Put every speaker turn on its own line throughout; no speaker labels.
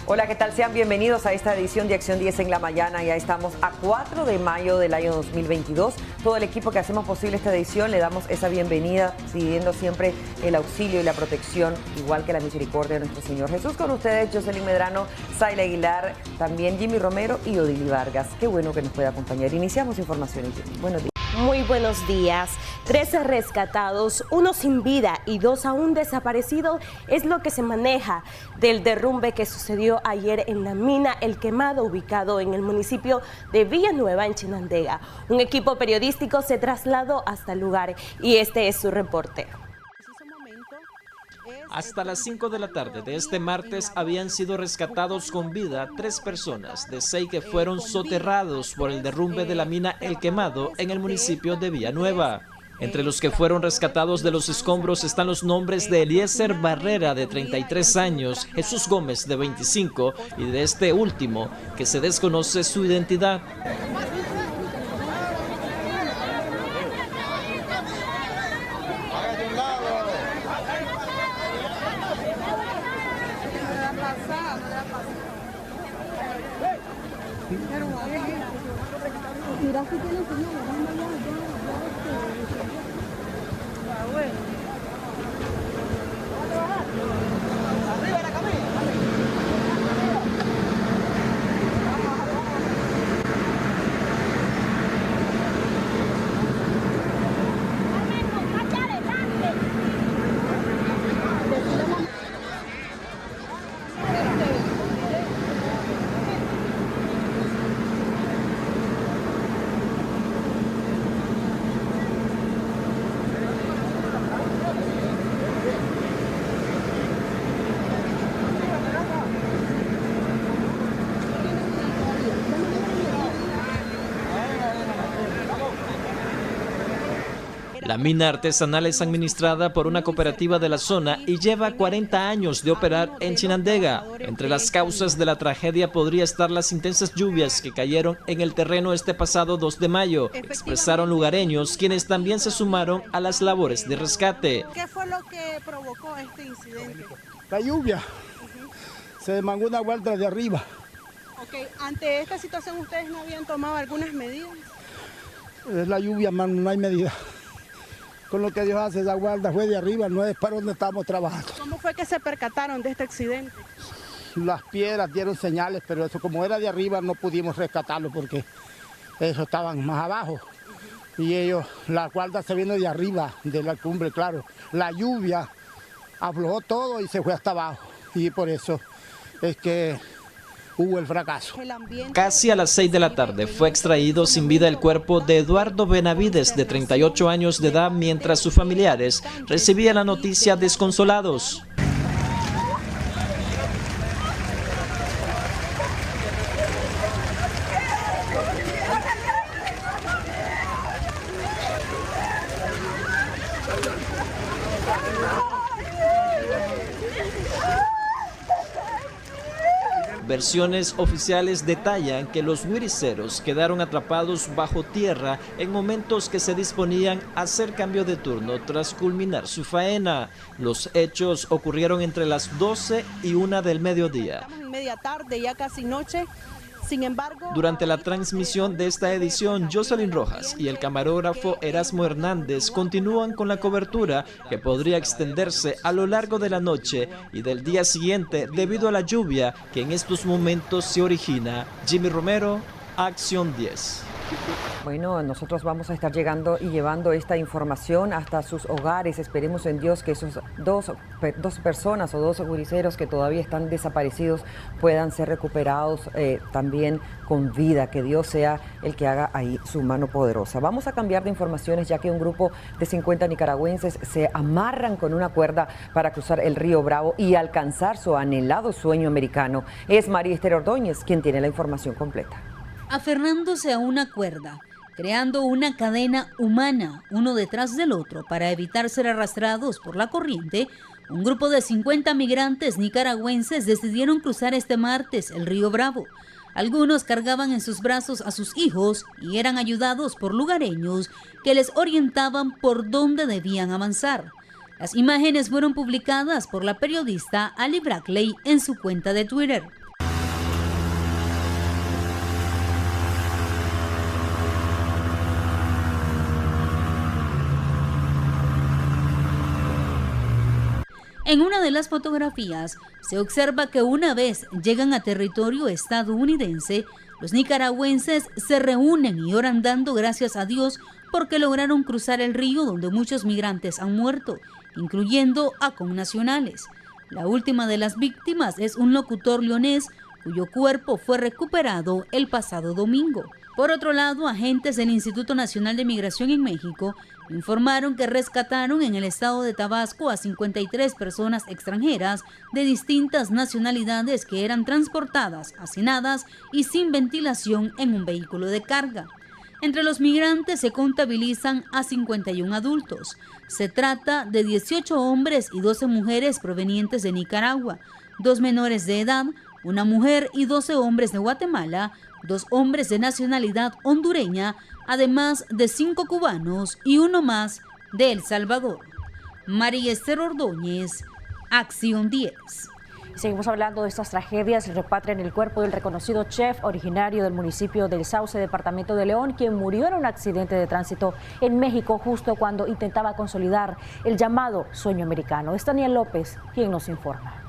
Hola, ¿qué tal? Sean bienvenidos a esta edición de Acción 10 en la mañana. Ya estamos a 4 de mayo del año 2022. Todo el equipo que hacemos posible esta edición le damos esa bienvenida, pidiendo siempre el auxilio y la protección, igual que la misericordia de nuestro Señor Jesús. Con ustedes, Jocelyn Medrano, Zayla Aguilar, también Jimmy Romero y Odili Vargas. Qué bueno que nos puede acompañar. Iniciamos informaciones, Jimmy. Buenos días.
Muy buenos días. 13 rescatados, 1 sin vida y 2 aún desaparecidos es lo que se maneja del derrumbe que sucedió ayer en la mina El Quemado, ubicado en el municipio de Villanueva, en Chinandega. Un equipo periodístico se trasladó hasta el lugar y este es su reporte.
Hasta las 5 de la tarde de este martes habían sido rescatados con vida 3 personas, de 6 que fueron soterrados por el derrumbe de la mina El Quemado en el municipio de Villanueva. Entre los que fueron rescatados de los escombros están los nombres de Eliezer Barrera, de 33 años, Jesús Gómez, de 25, y de este último, que se desconoce su identidad. La mina artesanal es administrada por una cooperativa de la zona y lleva 40 años de operar en Chinandega. Entre las causas de la tragedia podría estar las intensas lluvias que cayeron en el terreno este pasado 2 de mayo, expresaron lugareños, quienes también se sumaron a las labores de rescate.
¿Qué fue lo que provocó este incidente?
La lluvia. Se mangó una vuelta de arriba.
Okay. Ante esta situación, ¿ustedes no habían tomado algunas medidas?
Es la lluvia, man, no hay medida. Con lo que Dios hace, esa guarda fue de arriba, no es para donde estamos trabajando.
¿Cómo fue que se percataron de este accidente?
Las piedras dieron señales, pero eso como era de arriba no pudimos rescatarlo porque ellos estaban más abajo. Y ellos, la guarda se vino de arriba, de la cumbre, claro. La lluvia aflojó todo y se fue hasta abajo. Y por eso es que hubo el fracaso.
Casi a las 6 de la tarde fue extraído sin vida el cuerpo de Eduardo Benavides, de 38 años de edad, mientras sus familiares recibían la noticia desconsolados. Versiones oficiales detallan que los huiriceros quedaron atrapados bajo tierra en momentos que se disponían a hacer cambio de turno tras culminar su faena. Los hechos ocurrieron entre las 12 y 1 del mediodía.
Estamos en media tarde, ya casi noche. Sin embargo,
durante la transmisión de esta edición, Jocelyn Rojas y el camarógrafo Erasmo Hernández continúan con la cobertura que podría extenderse a lo largo de la noche y del día siguiente debido a la lluvia que en estos momentos se origina. Jimmy Romero, Acción 10.
Bueno, nosotros vamos a estar llegando y llevando esta información hasta sus hogares. Esperemos en Dios que esos dos personas o 2 guiriceros que todavía están desaparecidos puedan ser recuperados también con vida. Que Dios sea el que haga ahí su mano poderosa. Vamos a cambiar de informaciones, ya que un grupo de 50 nicaragüenses se amarran con una cuerda para cruzar el río Bravo y alcanzar su anhelado sueño americano. Es María Esther Ordóñez quien tiene la información completa.
Aferrándose a una cuerda, creando una cadena humana, uno detrás del otro, para evitar ser arrastrados por la corriente, un grupo de 50 migrantes nicaragüenses decidieron cruzar este martes el río Bravo. Algunos cargaban en sus brazos a sus hijos y eran ayudados por lugareños que les orientaban por dónde debían avanzar. Las imágenes fueron publicadas por la periodista Ali Brackley en su cuenta de Twitter. En una de las fotografías se observa que una vez llegan a territorio estadounidense, los nicaragüenses se reúnen y oran dando gracias a Dios porque lograron cruzar el río donde muchos migrantes han muerto, incluyendo a connacionales. La última de las víctimas es un locutor leonés cuyo cuerpo fue recuperado el pasado domingo. Por otro lado, agentes del Instituto Nacional de Migración en México informaron que rescataron en el estado de Tabasco a 53 personas extranjeras de distintas nacionalidades que eran transportadas, hacinadas y sin ventilación en un vehículo de carga. Entre los migrantes se contabilizan a 51 adultos. Se trata de 18 hombres y 12 mujeres provenientes de Nicaragua, 2 menores de edad, una mujer y 12 hombres de Guatemala, 2 hombres de nacionalidad hondureña, además de 5 cubanos y 1 más de El Salvador. María Esther Ordóñez, Acción 10.
Seguimos hablando de estas tragedias. Repatrian el cuerpo del reconocido chef originario del municipio del Sauce, departamento de León, quien murió en un accidente de tránsito en México justo cuando intentaba consolidar el llamado sueño americano. Es Daniel López quien nos informa.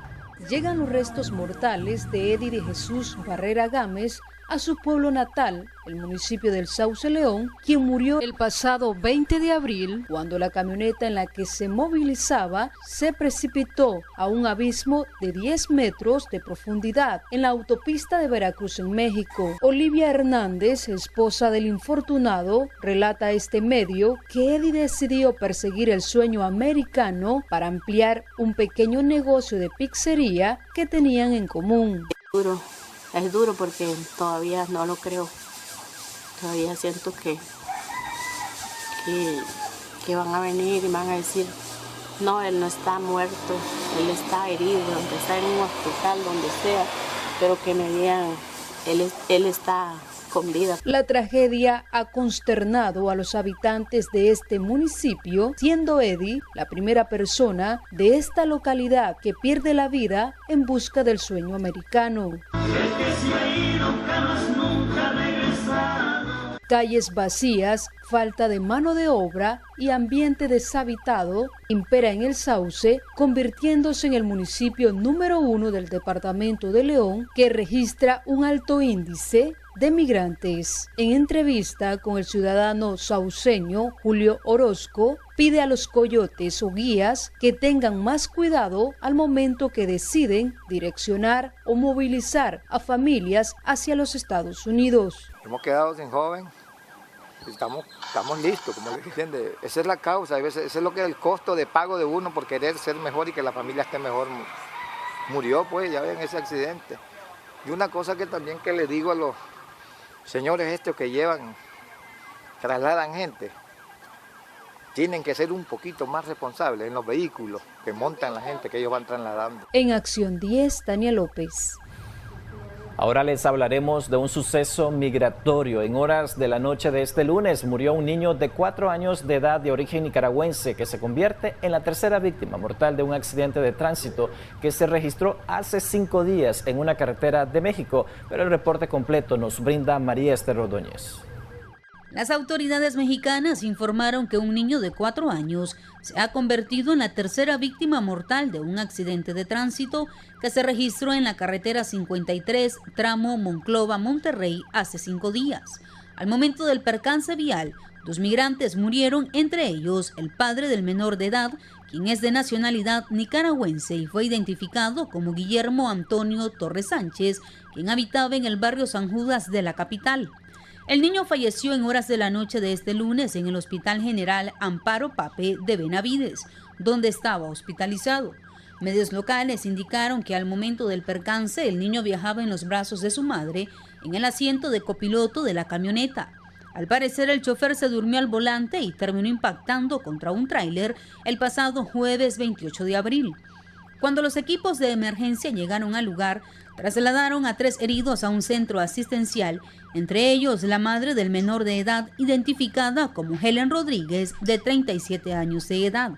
Llegan los restos mortales de Eddie de Jesús Barrera Gámez a su pueblo natal, el municipio del Sauce, León, quien murió el pasado 20 de abril cuando la camioneta en la que se movilizaba se precipitó a un abismo de 10 metros de profundidad en la autopista de Veracruz en México. Olivia Hernández, esposa del infortunado, relata a este medio que Eddie decidió perseguir el sueño americano para ampliar un pequeño negocio de pizzería que tenían en común.
Es duro porque todavía no lo creo. Todavía siento que van a venir y van a decir, no, él no está muerto, él está herido, aunque está en un hospital, donde sea, pero que me digan, él está con vida.
La tragedia ha consternado a los habitantes de este municipio, siendo Eddie la primera persona de esta localidad que pierde la vida en busca del sueño americano. Calles vacías, falta de mano de obra y ambiente deshabitado impera en el Sauce, convirtiéndose en el municipio número 1 del departamento de León, que registra un alto índice de migrantes. En entrevista con el ciudadano sauceño Julio Orozco, pide a los coyotes o guías que tengan más cuidado al momento que deciden direccionar o movilizar a familias hacia los Estados Unidos.
Hemos quedado sin joven, estamos listos, como les dicen, esa es la causa, a veces ese es lo que es el costo de pago de uno por querer ser mejor y que la familia esté mejor. Murió pues, ya ven ese accidente. Y una cosa que también que le digo a los señores estos que trasladan gente, tienen que ser un poquito más responsables en los vehículos que montan la gente que ellos van trasladando.
En Acción 10, Daniel López.
Ahora les hablaremos de un suceso migratorio. En horas de la noche de este lunes murió un niño de 4 años de edad de origen nicaragüense que se convierte en la tercera víctima mortal de un accidente de tránsito que se registró hace 5 días en una carretera de México. Pero el reporte completo nos brinda María Esther Ordóñez.
Las autoridades mexicanas informaron que un niño de 4 años se ha convertido en la tercera víctima mortal de un accidente de tránsito que se registró en la carretera 53, tramo Monclova-Monterrey, hace 5 días. Al momento del percance vial, 2 migrantes murieron, entre ellos el padre del menor de edad, quien es de nacionalidad nicaragüense y fue identificado como Guillermo Antonio Torres Sánchez, quien habitaba en el barrio San Judas de la capital. El niño falleció en horas de la noche de este lunes en el Hospital General Amparo Pape de Benavides, donde estaba hospitalizado. Medios locales indicaron que al momento del percance el niño viajaba en los brazos de su madre en el asiento de copiloto de la camioneta. Al parecer el chofer se durmió al volante y terminó impactando contra un tráiler el pasado jueves 28 de abril. Cuando los equipos de emergencia llegaron al lugar, trasladaron a 3 heridos a un centro asistencial, entre ellos la madre del menor de edad, identificada como Helen Rodríguez, de 37 años de edad.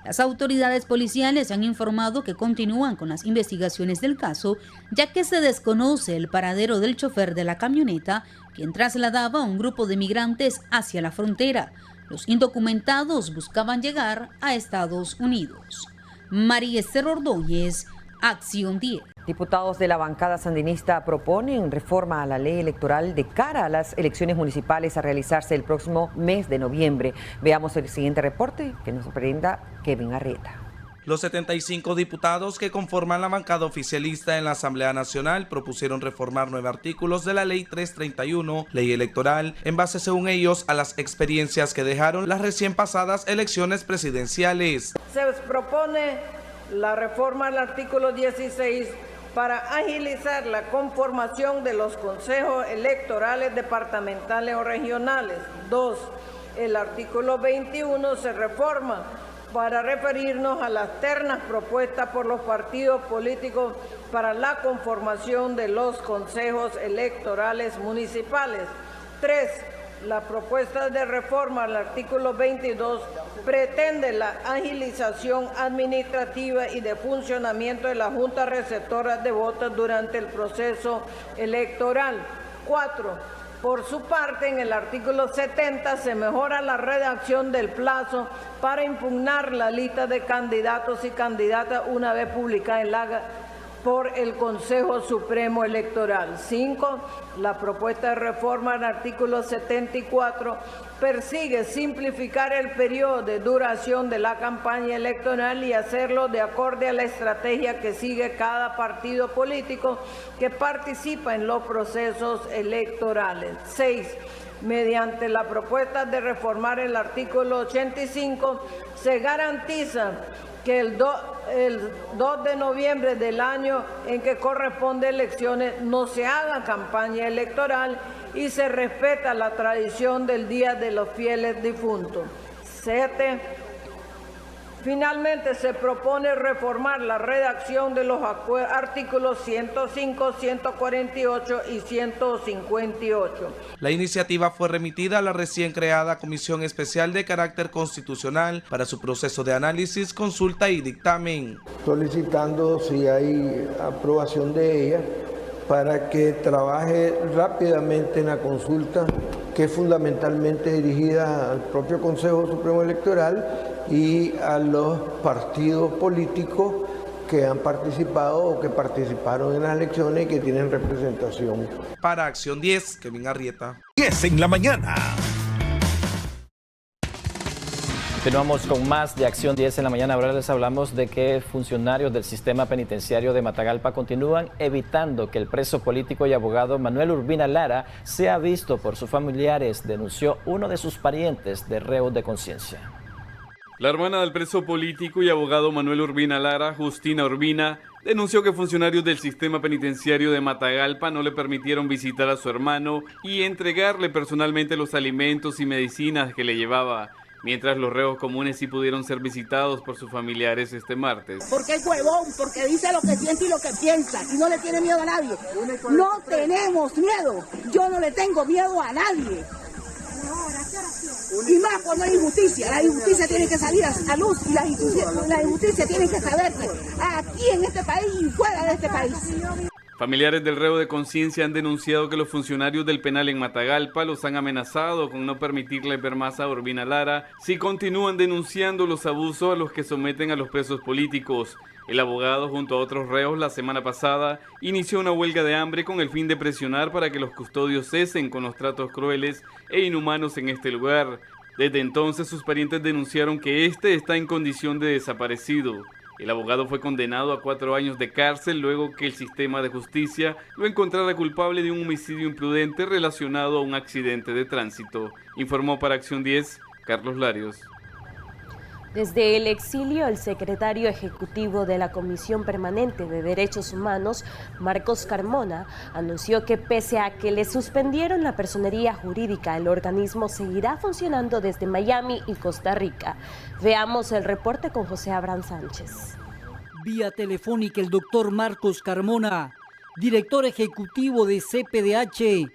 Las autoridades policiales han informado que continúan con las investigaciones del caso, ya que se desconoce el paradero del chofer de la camioneta, quien trasladaba a un grupo de migrantes hacia la frontera. Los indocumentados buscaban llegar a Estados Unidos. María Esther Ordóñez, Acción 10.
Diputados de la bancada sandinista proponen reforma a la ley electoral de cara a las elecciones municipales a realizarse el próximo mes de noviembre. Veamos el siguiente reporte que nos brinda Kevin Arrieta.
Los 75 diputados que conforman la bancada oficialista en la Asamblea Nacional propusieron reformar 9 artículos de la Ley 331, ley electoral, en base, según ellos, a las experiencias que dejaron las recién pasadas elecciones presidenciales.
Se propone la reforma al artículo 16 para agilizar la conformación de los consejos electorales departamentales o regionales. 2. El artículo 21 se reforma para referirnos a las ternas propuestas por los partidos políticos para la conformación de los consejos electorales municipales. 3. La propuesta de reforma al artículo 22 pretende la agilización administrativa y de funcionamiento de la Junta Receptora de Votos durante el proceso electoral. 4. Por su parte, en el artículo 70 se mejora la redacción del plazo para impugnar la lista de candidatos y candidatas una vez publicada por el Consejo Supremo Electoral. 5. La propuesta de reforma al artículo 74 persigue simplificar el periodo de duración de la campaña electoral y hacerlo de acorde a la estrategia que sigue cada partido político que participa en los procesos electorales. 6. Mediante la propuesta de reformar el artículo 85 se garantiza que el 2 de noviembre del año en que corresponde elecciones no se haga campaña electoral y se respeta la tradición del Día de los Fieles Difuntos. 7. Finalmente se propone reformar la redacción de los artículos 105, 148 y 158.
La iniciativa fue remitida a la recién creada Comisión Especial de Carácter Constitucional para su proceso de análisis, consulta y dictamen.
Solicitando si hay aprobación de ella para que trabaje rápidamente en la consulta, que es fundamentalmente dirigida al propio Consejo Supremo Electoral y a los partidos políticos que han participado o que participaron en las elecciones y que tienen representación.
Para Acción 10, Kevin Arrieta.
10 en la mañana.
Continuamos con más de Acción 10 en la mañana. Ahora les hablamos de que funcionarios del sistema penitenciario de Matagalpa continúan evitando que el preso político y abogado Manuel Urbina Lara sea visto por sus familiares, denunció uno de sus parientes de reos de conciencia.
La hermana del preso político y abogado Manuel Urbina Lara, Justina Urbina, denunció que funcionarios del sistema penitenciario de Matagalpa no le permitieron visitar a su hermano y entregarle personalmente los alimentos y medicinas que le llevaba, mientras los reos comunes sí pudieron ser visitados por sus familiares este martes.
Porque es huevón, porque dice lo que siente y lo que piensa y no le tiene miedo a nadie. No tenemos miedo, yo no le tengo miedo a nadie. Y más cuando hay injusticia, la injusticia tiene que salir a luz y la injusticia tiene que saberse aquí en este país y fuera de este país.
Familiares del reo de conciencia han denunciado que los funcionarios del penal en Matagalpa los han amenazado con no permitirles ver más a Urbina Lara si continúan denunciando los abusos a los que someten a los presos políticos. El abogado, junto a otros reos, la semana pasada inició una huelga de hambre con el fin de presionar para que los custodios cesen con los tratos crueles e inhumanos en este lugar. Desde entonces, sus parientes denunciaron que este está en condición de desaparecido. El abogado fue condenado a 4 años de cárcel luego que el sistema de justicia lo encontrara culpable de un homicidio imprudente relacionado a un accidente de tránsito. Informó para Acción 10, Carlos Larios.
Desde el exilio, el secretario ejecutivo de la Comisión Permanente de Derechos Humanos, Marcos Carmona, anunció que pese a que le suspendieron la personería jurídica, el organismo seguirá funcionando desde Miami y Costa Rica. Veamos el reporte con José Abraham Sánchez.
Vía telefónica, el doctor Marcos Carmona, director ejecutivo de CPDH,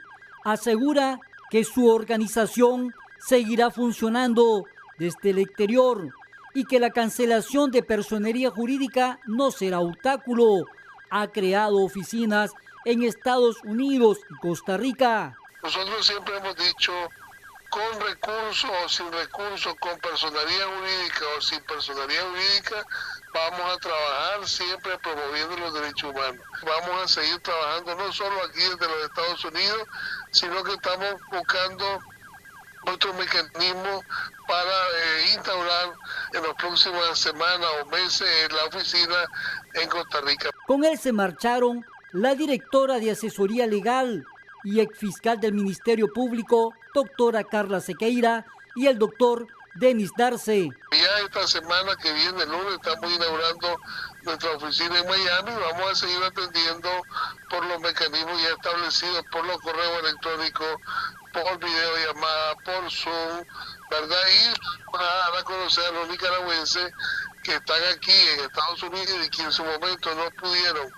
asegura que su organización seguirá funcionando desde el exterior y que la cancelación de personería jurídica no será obstáculo. Ha creado oficinas en Estados Unidos y Costa Rica.
Nosotros siempre hemos dicho
con recursos o sin recursos, con personalidad jurídica o sin personalidad jurídica, vamos a trabajar siempre promoviendo los derechos humanos. Vamos a seguir trabajando no solo aquí desde los Estados Unidos, sino que estamos buscando otros mecanismos para instaurar en las próximas semanas o meses la oficina en Costa Rica.
Con él se marcharon la directora de asesoría legal y exfiscal del Ministerio Público, doctora Carla Sequeira, y el doctor Denis Darce.
Ya esta semana que viene, el lunes, estamos inaugurando nuestra oficina en Miami. Vamos a seguir atendiendo por los mecanismos ya establecidos, por los correos electrónicos, por videollamada, por Zoom, ¿verdad? Y vamos a dar a conocer a los nicaragüenses que están aquí en Estados Unidos y que en su momento no pudieron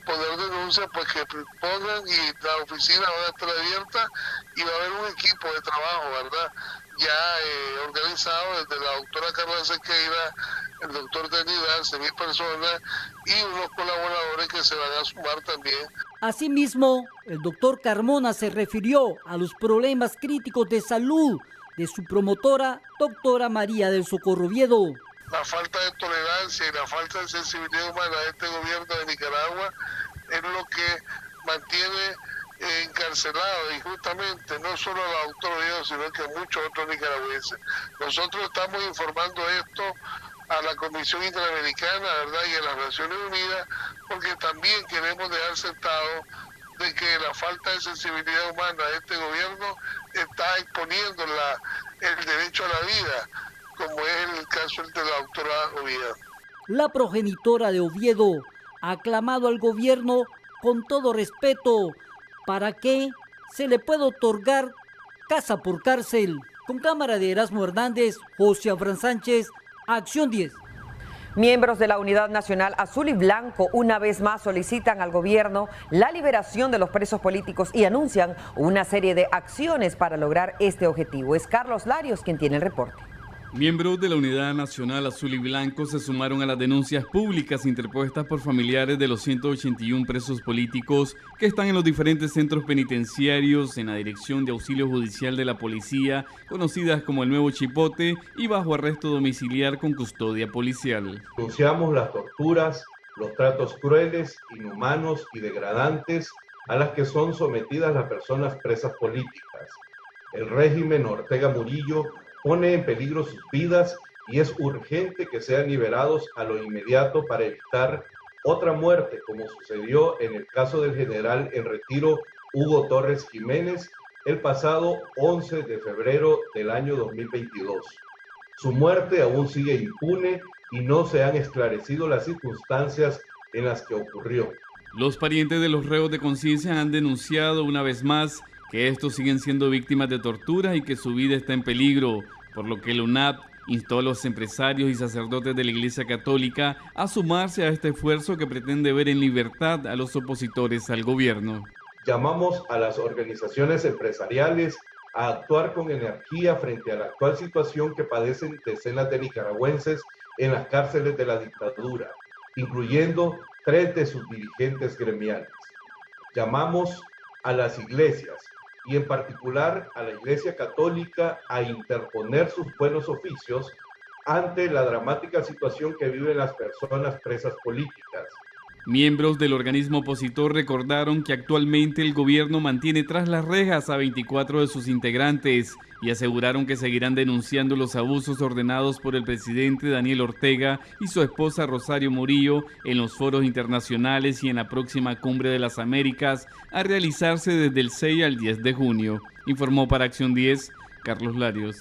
poner denuncia, pues que pongan, y la oficina va a estar abierta y va a haber un equipo de trabajo, ¿verdad? Ya organizado desde la doctora Carla Sequeira, el doctor Denis Darce, 10 personas y unos colaboradores que se van a sumar también.
Asimismo, el doctor Carmona se refirió a los problemas críticos de salud de su promotora, doctora María del Socorro Oviedo.
La falta de tolerancia y la falta de sensibilidad humana de este gobierno de Nicaragua es lo que mantiene encarcelado injustamente no solo a la doctora Oviedo, sino que a muchos otros nicaragüenses. Nosotros estamos informando esto a la Comisión Interamericana, ¿verdad?, y a las Naciones Unidas, porque también queremos dejar sentado de que la falta de sensibilidad humana de este gobierno está exponiendo el derecho a la vida, como es el caso de la doctora Oviedo.
La progenitora de Oviedo ha aclamado al gobierno con todo respeto para que se le pueda otorgar casa por cárcel. Con cámara de Erasmo Hernández, José Abraham Sánchez, Acción 10.
Miembros de la Unidad Nacional Azul y Blanco una vez más solicitan al gobierno la liberación de los presos políticos y anuncian una serie de acciones para lograr este objetivo. Es Carlos Larios quien tiene el reporte.
Miembros de la Unidad Nacional Azul y Blanco se sumaron a las denuncias públicas interpuestas por familiares de los 181 presos políticos que están en los diferentes centros penitenciarios en la Dirección de Auxilio Judicial de la Policía, conocidas como el Nuevo Chipote, y bajo arresto domiciliar con custodia policial.
Denunciamos las torturas, los tratos crueles, inhumanos y degradantes a las que son sometidas las personas presas políticas. El régimen Ortega Murillo pone en peligro sus vidas y es urgente que sean liberados a lo inmediato para evitar otra muerte, como sucedió en el caso del general en retiro Hugo Torres Jiménez el pasado 11 de febrero del año 2022. Su muerte aún sigue impune y no se han esclarecido las circunstancias en las que ocurrió.
Los parientes de los reos de conciencia han denunciado una vez más que estos siguen siendo víctimas de tortura y que su vida está en peligro, por lo que el UNAP instó a los empresarios y sacerdotes de la Iglesia Católica a sumarse a este esfuerzo que pretende ver en libertad a los opositores al gobierno.
Llamamos a las organizaciones empresariales a actuar con energía frente a la actual situación que padecen decenas de nicaragüenses en las cárceles de la dictadura, incluyendo 3 de sus dirigentes gremiales. Llamamos a las iglesias, y en particular a la Iglesia Católica, a interponer sus buenos oficios ante la dramática situación que viven las personas presas políticas.
Miembros del organismo opositor recordaron que actualmente el gobierno mantiene tras las rejas a 24 de sus integrantes y aseguraron que seguirán denunciando los abusos ordenados por el presidente Daniel Ortega y su esposa Rosario Murillo en los foros internacionales y en la próxima Cumbre de las Américas a realizarse desde el 6 al 10 de junio. Informó para Acción 10, Carlos Larios.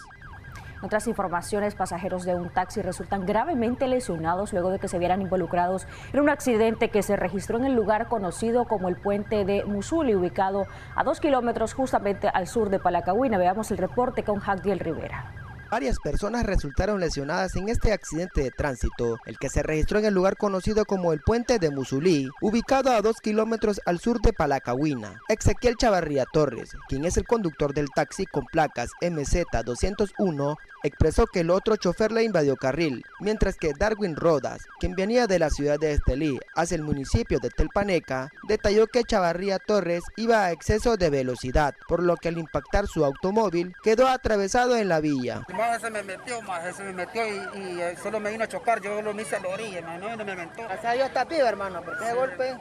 Otras informaciones, pasajeros de un taxi resultan gravemente lesionados luego de que se vieran involucrados en un accidente que se registró en el lugar conocido como el puente de Musuli, ubicado a 2 kilómetros justamente al sur de Palacagüina. Veamos el reporte con Jacdiel Rivera.
Varias personas resultaron lesionadas en este accidente de tránsito, el que se registró en el lugar conocido como el puente de Musuli, ubicado a 2 kilómetros al sur de Palacagüina. Ezequiel Chavarría Torres, quien es el conductor del taxi con placas MZ201, expresó que el otro chofer le invadió carril, mientras que Darwin Rodas, quien venía de la ciudad de Estelí hacia el municipio de Telpaneca, detalló que Chavarría Torres iba a exceso de velocidad, por lo que al impactar su automóvil quedó atravesado en la vía.
Se me metió y solo me vino a chocar, yo lo hice a la orilla, hermano, no me mentó.
O sea, yo está vivo, hermano, ¿por qué golpe?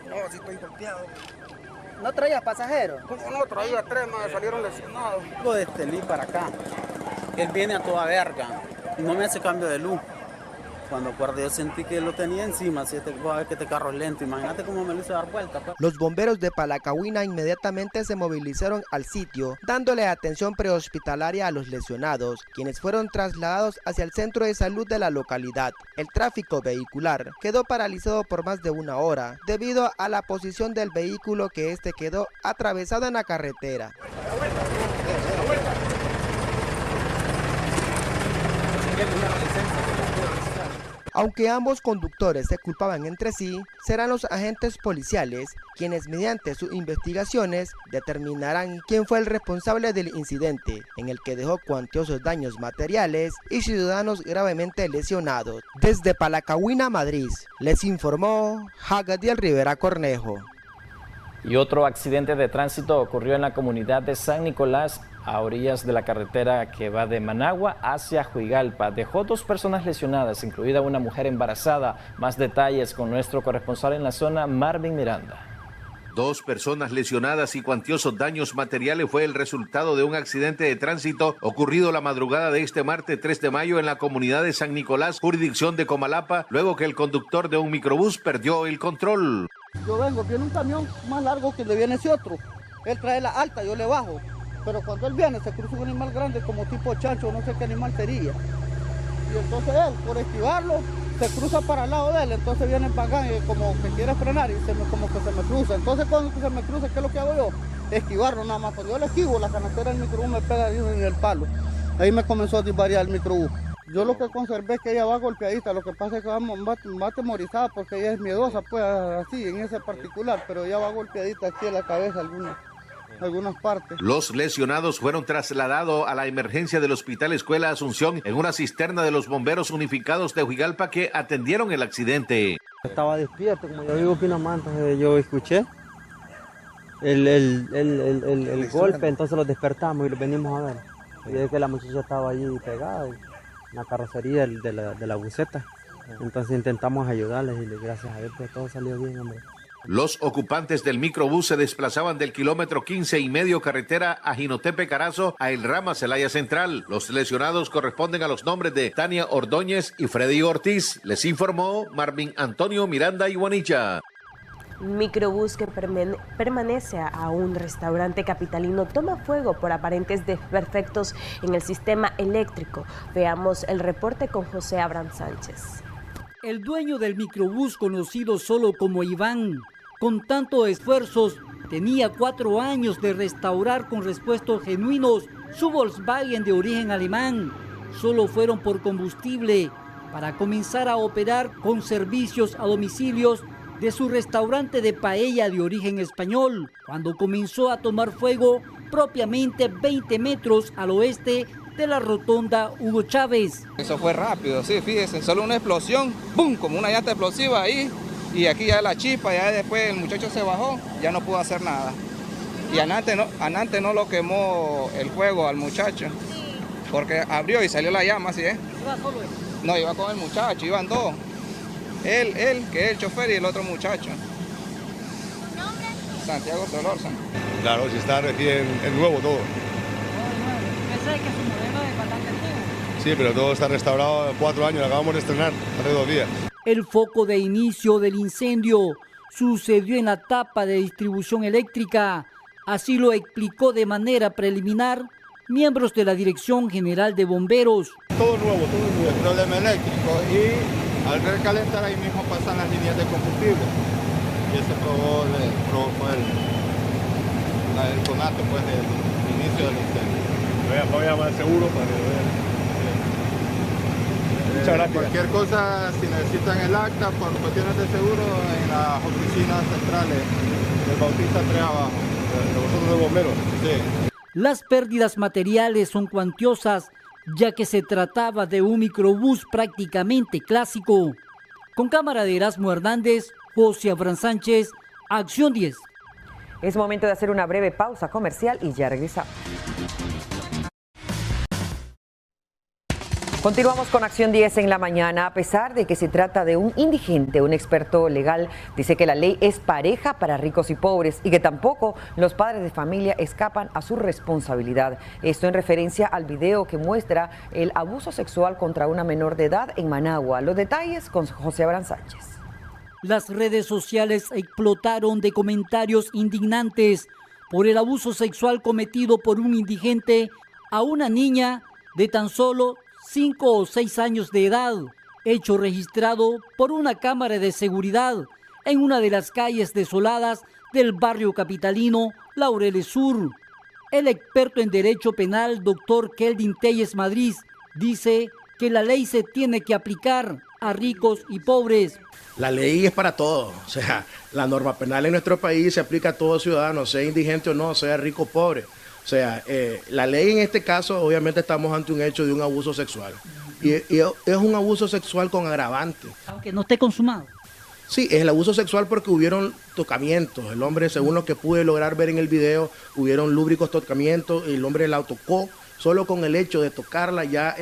No, sí estoy golpeado.
¿No traías pasajeros?
¿Cómo no? Traía 3, salieron lesionados.
Lo de Estelí para acá, él viene a toda verga, no me hace cambio de luz. Cuando yo sentí que lo tenía encima, si voy a ver que este carro es lento, imagínate cómo me lo hizo dar vuelta. Pues.
Los bomberos de Palacagüina inmediatamente se movilizaron al sitio, dándole atención prehospitalaria a los lesionados, quienes fueron trasladados hacia el centro de salud de la localidad. El tráfico vehicular quedó paralizado por más de 1 hora, debido a la posición del vehículo que quedó atravesado en la carretera. Aunque ambos conductores se culpaban entre sí, serán los agentes policiales quienes mediante sus investigaciones determinarán quién fue el responsable del incidente, en el que dejó cuantiosos daños materiales y ciudadanos gravemente lesionados. Desde Palacagüina, Madrid, les informó Jagadiel Rivera Cornejo.
Y otro accidente de tránsito ocurrió en la comunidad de San Nicolás, a orillas de la carretera que va de Managua hacia Juigalpa. Dejó 2 personas lesionadas, incluida una mujer embarazada. Más detalles con nuestro corresponsal en la zona, Marvin Miranda.
2 personas lesionadas y cuantiosos daños materiales fue el resultado de un accidente de tránsito ocurrido la madrugada de este martes 3 de mayo en la comunidad de San Nicolás, jurisdicción de Comalapa, luego que el conductor de un microbús perdió el control.
Yo viene un camión más largo que le viene ese otro. Él trae la alta, yo le bajo. Pero cuando él viene, se cruza un animal grande como tipo chancho, no sé qué animal sería. Y entonces él, por esquivarlo, se cruza para el lado de él. Entonces viene el vagán y como que quiere frenar y como que se me cruza. Entonces cuando se me cruza, ¿qué es lo que hago yo? Esquivarlo nada más. Cuando yo le esquivo, la canastera del microbús me pega en el palo. Ahí me comenzó a disvariar el microbús. Yo lo que conservé es que ella va golpeadita, lo que pasa es que va atemorizada porque ella es miedosa, pues así, en ese particular, pero ella va golpeadita aquí en la cabeza algunas partes.
Los lesionados fueron trasladados a la emergencia del Hospital Escuela Asunción en una cisterna de los bomberos unificados de Juigalpa que atendieron el accidente.
Estaba despierto, como yo digo, Pinamanta, yo escuché el golpe, entonces los despertamos y los venimos a ver. Y es que la muchacha estaba allí pegada en la carrocería de la buseta. Entonces intentamos ayudarles y gracias a Dios pues, todo salió bien, hombre.
Los ocupantes del microbús se desplazaban del kilómetro 15,5 carretera a Jinotepe Carazo a El Rama Celaya Central. Los lesionados corresponden a los nombres de Tania Ordóñez y Freddy Ortiz. Les informó Marvin Antonio Miranda Iguanicha.
Microbús que permanece a un restaurante capitalino toma fuego por aparentes desperfectos en el sistema eléctrico. Veamos el reporte con José Abraham Sánchez.
El dueño del microbús, conocido solo como Iván, con tantos esfuerzos, tenía 4 años de restaurar con repuestos genuinos su Volkswagen de origen alemán. Solo fueron por combustible para comenzar a operar con servicios a domicilios de su restaurante de paella de origen español, cuando comenzó a tomar fuego propiamente 20 metros al oeste de la rotonda Hugo Chávez.
Eso fue rápido, sí, fíjense, solo una explosión, ¡pum!, como una llanta explosiva ahí, y aquí ya la chispa, ya después el muchacho se bajó, ya no pudo hacer nada. Y antes no lo quemó el fuego al muchacho, porque abrió y salió la llama, ¿sí?
¿Iba solo él?
No, iba con el muchacho, iban 2. Él, que es el chofer, y el otro muchacho.
¿Tu nombre?
Santiago Solórzano.
Claro, si está recién es nuevo todo.
Pensé que su modelo es bastante antiguo.
Sí, pero todo está restaurado, 4 años, lo acabamos de estrenar hace 2 días.
El foco de inicio del incendio sucedió en la tapa de distribución eléctrica. Así lo explicó de manera preliminar miembros de la Dirección General de Bomberos.
Todo nuevo,
el problema eléctrico, y al recalentar ahí mismo pasan las líneas de combustible y ese provocó el conato pues, del inicio del incendio.
Voy a llamar al seguro para que lo vean. Muchas gracias.
Cualquier cosa, si necesitan el acta por cuestiones de seguro, en las oficinas centrales del Bautista 3 abajo.
¿De vosotros de bomberos?
Sí.
Las pérdidas materiales son cuantiosas, ya que se trataba de un microbús prácticamente clásico. Con cámara de Erasmo Hernández, José Abraham Sánchez, Acción 10.
Es momento de hacer una breve pausa comercial y ya regresamos. Continuamos con Acción 10 en la mañana. A pesar de que se trata de un indigente, un experto legal dice que la ley es pareja para ricos y pobres y que tampoco los padres de familia escapan a su responsabilidad. Esto en referencia al video que muestra el abuso sexual contra una menor de edad en Managua. Los detalles con José Abraham Sánchez.
Las redes sociales explotaron de comentarios indignantes por el abuso sexual cometido por un indigente a una niña de tan solo 5 o 6 años de edad, hecho registrado por una cámara de seguridad en una de las calles desoladas del barrio capitalino Laureles Sur. El experto en derecho penal, doctor Kelvin Telles Madrid, dice que la ley se tiene que aplicar a ricos y pobres.
La ley es para todos, o sea, la norma penal en nuestro país se aplica a todo ciudadano, sea indigente o no, sea rico o pobre. O sea, la ley en este caso, obviamente estamos ante un hecho de un abuso sexual. Y es un abuso sexual con agravante.
Aunque no esté consumado.
Sí, es el abuso sexual porque hubieron tocamientos. El hombre, según lo que pude lograr ver en el video, hubieron lúbricos tocamientos y el hombre la tocó. Solo con el hecho de tocarla ya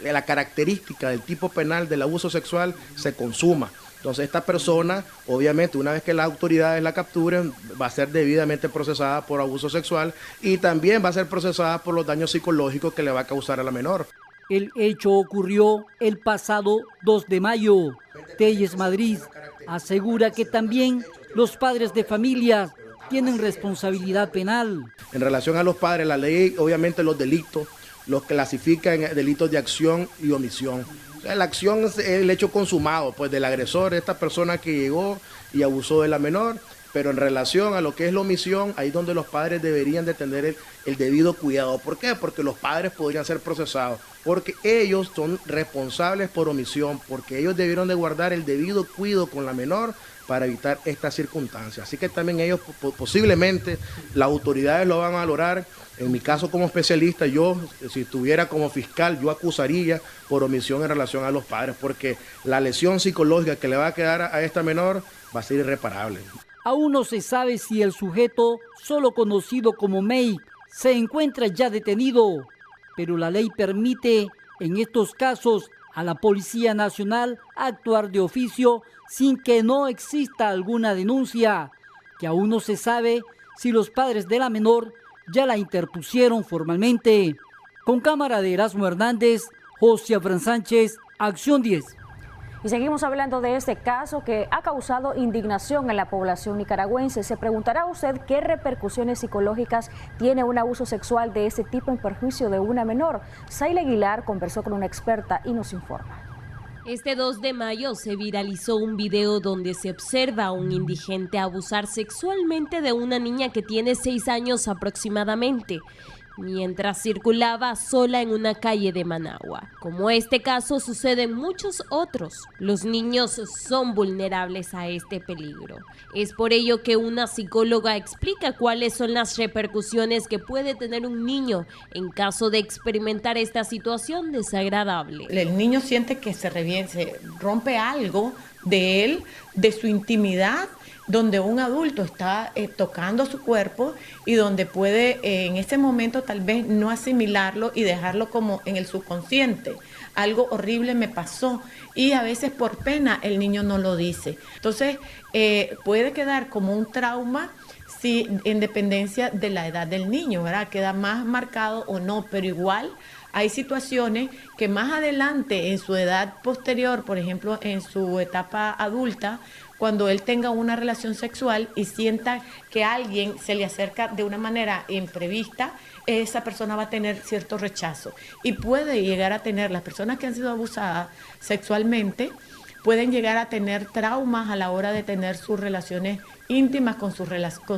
la característica del tipo penal del abuso sexual se consuma. Entonces esta persona, obviamente, una vez que las autoridades la capturen, va a ser debidamente procesada por abuso sexual y también va a ser procesada por los daños psicológicos que le va a causar a la menor.
El hecho ocurrió el pasado 2 de mayo. Telles Madrid asegura que también los padres de familia tienen responsabilidad penal.
En relación a los padres, la ley, obviamente, los delitos los clasifica en delitos de acción y omisión. La acción es el hecho consumado pues del agresor, esta persona que llegó y abusó de la menor, pero en relación a lo que es la omisión, ahí es donde los padres deberían de tener el debido cuidado. ¿Por qué? Porque los padres podrían ser procesados, porque ellos son responsables por omisión, porque ellos debieron de guardar el debido cuidado con la menor para evitar estas circunstancias. Así que también ellos posiblemente las autoridades lo van a valorar. En mi caso como especialista, yo si estuviera como fiscal, yo acusaría por omisión en relación a los padres, porque la lesión psicológica que le va a quedar a esta menor va a ser irreparable.
Aún no se sabe si el sujeto, solo conocido como May, se encuentra ya detenido, pero la ley permite en estos casos a la Policía Nacional actuar de oficio sin que no exista alguna denuncia, que aún no se sabe si los padres de la menor ya la interpusieron formalmente. Con cámara de Erasmo Hernández, José Abraham Sánchez, Acción 10.
Y seguimos hablando de este caso que ha causado indignación en la población nicaragüense. Se preguntará usted qué repercusiones psicológicas tiene un abuso sexual de este tipo en perjuicio de una menor. Saile Aguilar conversó con una experta y nos informa.
Este 2 de mayo se viralizó un video donde se observa a un indigente abusar sexualmente de una niña que tiene 6 años aproximadamente, mientras circulaba sola en una calle de Managua. Como este caso suceden muchos otros, los niños son vulnerables a este peligro. Es por ello que una psicóloga explica cuáles son las repercusiones que puede tener un niño en caso de experimentar esta situación desagradable.
El niño siente que se rompe algo de él, de su intimidad, donde un adulto está tocando su cuerpo y donde puede en ese momento tal vez no asimilarlo y dejarlo como en el subconsciente. Algo horrible me pasó y a veces por pena el niño no lo dice. Entonces puede quedar como un trauma si, en dependencia de la edad del niño, ¿verdad? Queda más marcado o no, pero igual hay situaciones que más adelante en su edad posterior, por ejemplo en su etapa adulta, cuando él tenga una relación sexual y sienta que alguien se le acerca de una manera imprevista, esa persona va a tener cierto rechazo y puede llegar a tener, las personas que han sido abusadas sexualmente, pueden llegar a tener traumas a la hora de tener sus relaciones íntimas con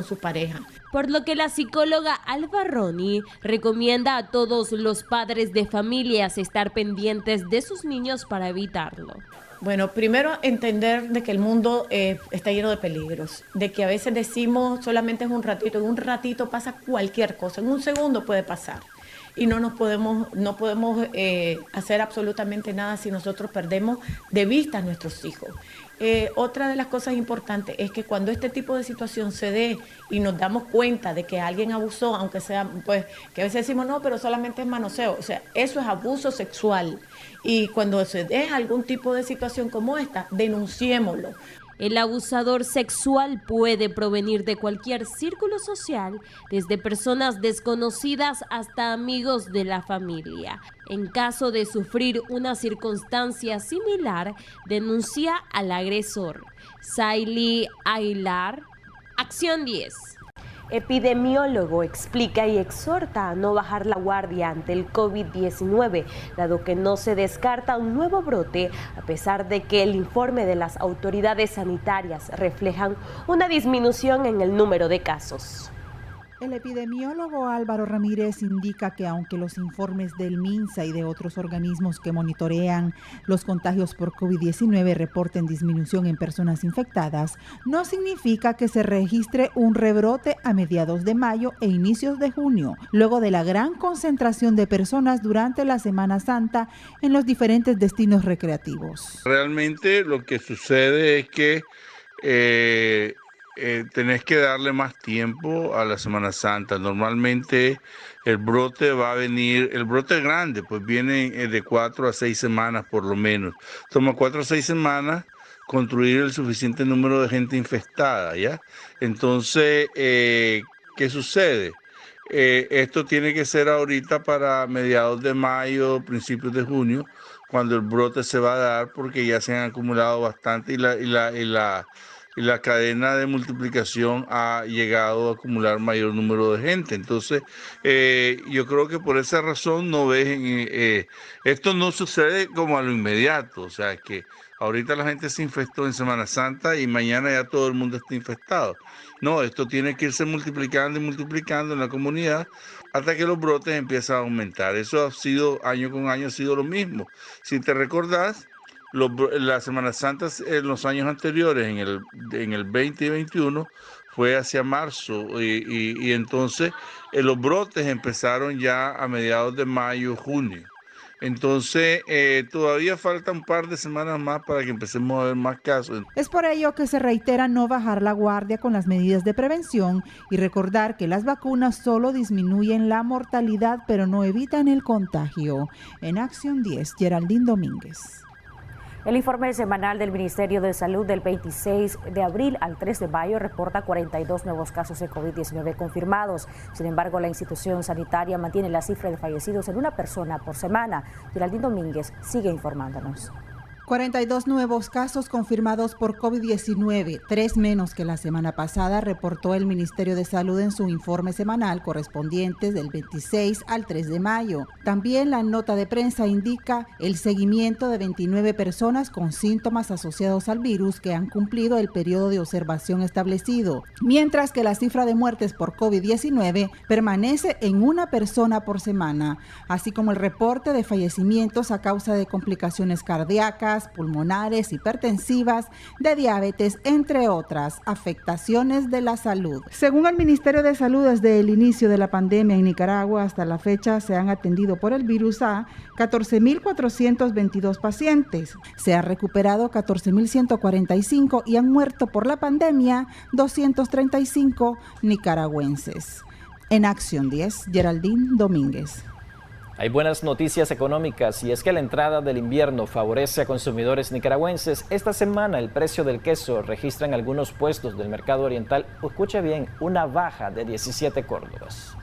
su pareja.
Por lo que la psicóloga Alba Roni recomienda a todos los padres de familias estar pendientes de sus niños para evitarlo.
Bueno, primero entender de que el mundo está lleno de peligros, de que a veces decimos solamente es un ratito, en un ratito pasa cualquier cosa, en un segundo puede pasar. y no podemos hacer absolutamente nada si nosotros perdemos de vista a nuestros hijos. Otra de las cosas importantes es que cuando este tipo de situación se dé y nos damos cuenta de que alguien abusó, aunque sea, pues, que a veces decimos, no, pero solamente es manoseo, o sea, eso es abuso sexual. Y cuando se dé algún tipo de situación como esta, denunciémoslo.
El abusador sexual puede provenir de cualquier círculo social, desde personas desconocidas hasta amigos de la familia. En caso de sufrir una circunstancia similar, denuncia al agresor. Saily Aguilar, Acción 10. Epidemiólogo explica y exhorta a no bajar la guardia ante el COVID-19, dado que no se descarta un nuevo brote, a pesar de que el informe de las autoridades sanitarias reflejan una disminución en el número de casos.
El epidemiólogo Álvaro Ramírez indica que aunque los informes del MINSA y de otros organismos que monitorean los contagios por COVID-19 reporten disminución en personas infectadas, no significa que se registre un rebrote a mediados de mayo e inicios de junio, luego de la gran concentración de personas durante la Semana Santa en los diferentes destinos recreativos.
Realmente lo que sucede es que tenés que darle más tiempo a la Semana Santa. Normalmente el brote va a venir, el brote grande, pues viene de 4 a 6 semanas por lo menos. Toma 4 a 6 semanas construir el suficiente número de gente infestada, ¿ya? Entonces, ¿qué sucede? Esto tiene que ser ahorita para mediados de mayo, principios de junio, cuando el brote se va a dar, porque ya se han acumulado bastante y la cadena de multiplicación ha llegado a acumular mayor número de gente. Entonces, yo creo que por esa razón no ves, esto no sucede como a lo inmediato, o sea, que ahorita la gente se infectó en Semana Santa y mañana ya todo el mundo está infectado. No, esto tiene que irse multiplicando y multiplicando en la comunidad hasta que los brotes empiezan a aumentar. Eso ha sido, año con año, ha sido lo mismo. Si te recordás, la Semana Santa en los años anteriores, en el 20 y 21, fue hacia marzo y entonces los brotes empezaron ya a mediados de mayo, junio. Entonces todavía falta un par de semanas más para que empecemos a ver más casos.
Es por ello que se reitera no bajar la guardia con las medidas de prevención y recordar que las vacunas solo disminuyen la mortalidad pero no evitan el contagio. En Acción 10, Geraldine Domínguez.
El informe semanal del Ministerio de Salud del 26 de abril al 3 de mayo reporta 42 nuevos casos de COVID-19 confirmados. Sin embargo, la institución sanitaria mantiene la cifra de fallecidos en una persona por semana. Geraldine Domínguez sigue informándonos.
42 nuevos casos confirmados por COVID-19, 3 menos que la semana pasada, reportó el Ministerio de Salud en su informe semanal correspondiente del 26 al 3 de mayo. También la nota de prensa indica el seguimiento de 29 personas con síntomas asociados al virus que han cumplido el periodo de observación establecido, mientras que la cifra de muertes por COVID-19 permanece en una persona por semana, así como el reporte de fallecimientos a causa de complicaciones cardíacas, pulmonares, hipertensivas, de diabetes, entre otras afectaciones de la salud. Según el Ministerio de Salud, desde el inicio de la pandemia en Nicaragua hasta la fecha se han atendido por el virus a 14.422 pacientes. Se han recuperado 14.145 y han muerto por la pandemia 235 nicaragüenses. En Acción 10, Geraldine Domínguez.
Hay buenas noticias económicas y es que la entrada del invierno favorece a consumidores nicaragüenses. Esta semana el precio del queso registra en algunos puestos del mercado oriental, escuche bien, una baja de 17 córdobas.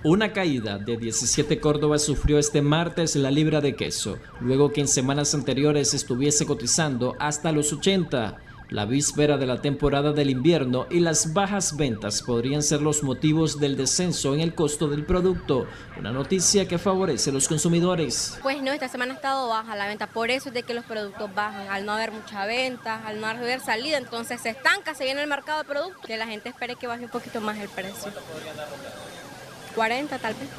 Una caída de 17 córdobas sufrió este martes la libra de queso, luego que en semanas anteriores estuviese cotizando hasta los 80. La víspera de la temporada del invierno y las bajas ventas podrían ser los motivos del descenso en el costo del producto, una noticia que favorece a los consumidores.
Pues no, esta semana ha estado baja la venta, por eso es de que los productos bajan, al no haber mucha venta, al no haber salida, entonces se estanca, se viene el mercado de productos, que la gente espere que baje un poquito más el precio. 40 tal vez,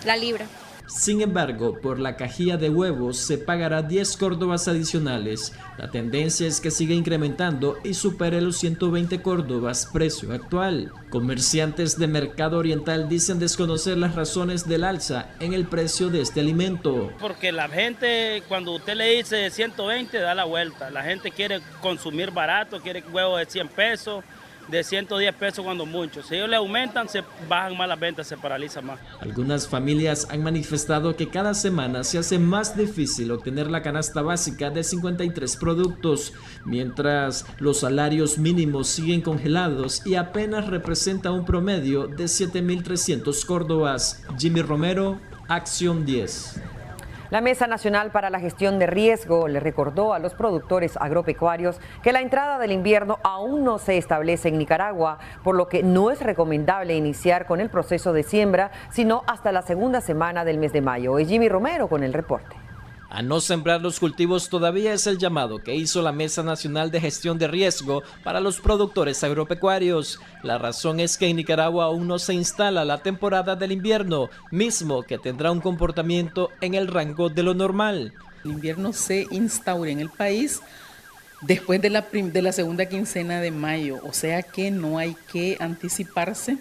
la libra.
Sin embargo, por la cajilla de huevos se pagará 10 córdobas adicionales. La tendencia es que siga incrementando y supere los 120 córdobas precio actual. Comerciantes de Mercado Oriental dicen desconocer las razones del alza en el precio de este alimento.
Porque la gente, cuando usted le dice 120, da la vuelta. La gente quiere consumir barato, quiere huevos de 100 pesos. De 110 pesos cuando mucho. Si ellos le aumentan, se bajan más las ventas, se paraliza más.
Algunas familias han manifestado que cada semana se hace más difícil obtener la canasta básica de 53 productos, mientras los salarios mínimos siguen congelados y apenas representa un promedio de 7.300 córdobas. Jimmy Romero, Acción 10.
La Mesa Nacional para la Gestión de Riesgo le recordó a los productores agropecuarios que la entrada del invierno aún no se establece en Nicaragua, por lo que no es recomendable iniciar con el proceso de siembra, sino hasta la segunda semana del mes de mayo. Es Jimmy Romero con el reporte.
A no sembrar los cultivos todavía es el llamado que hizo la Mesa Nacional de Gestión de Riesgo para los productores agropecuarios. La razón es que en Nicaragua aún no se instala la temporada del invierno, mismo que tendrá un comportamiento en el rango de lo normal.
El invierno se instaura en el país después de la segunda quincena de mayo, o sea que no hay que anticiparse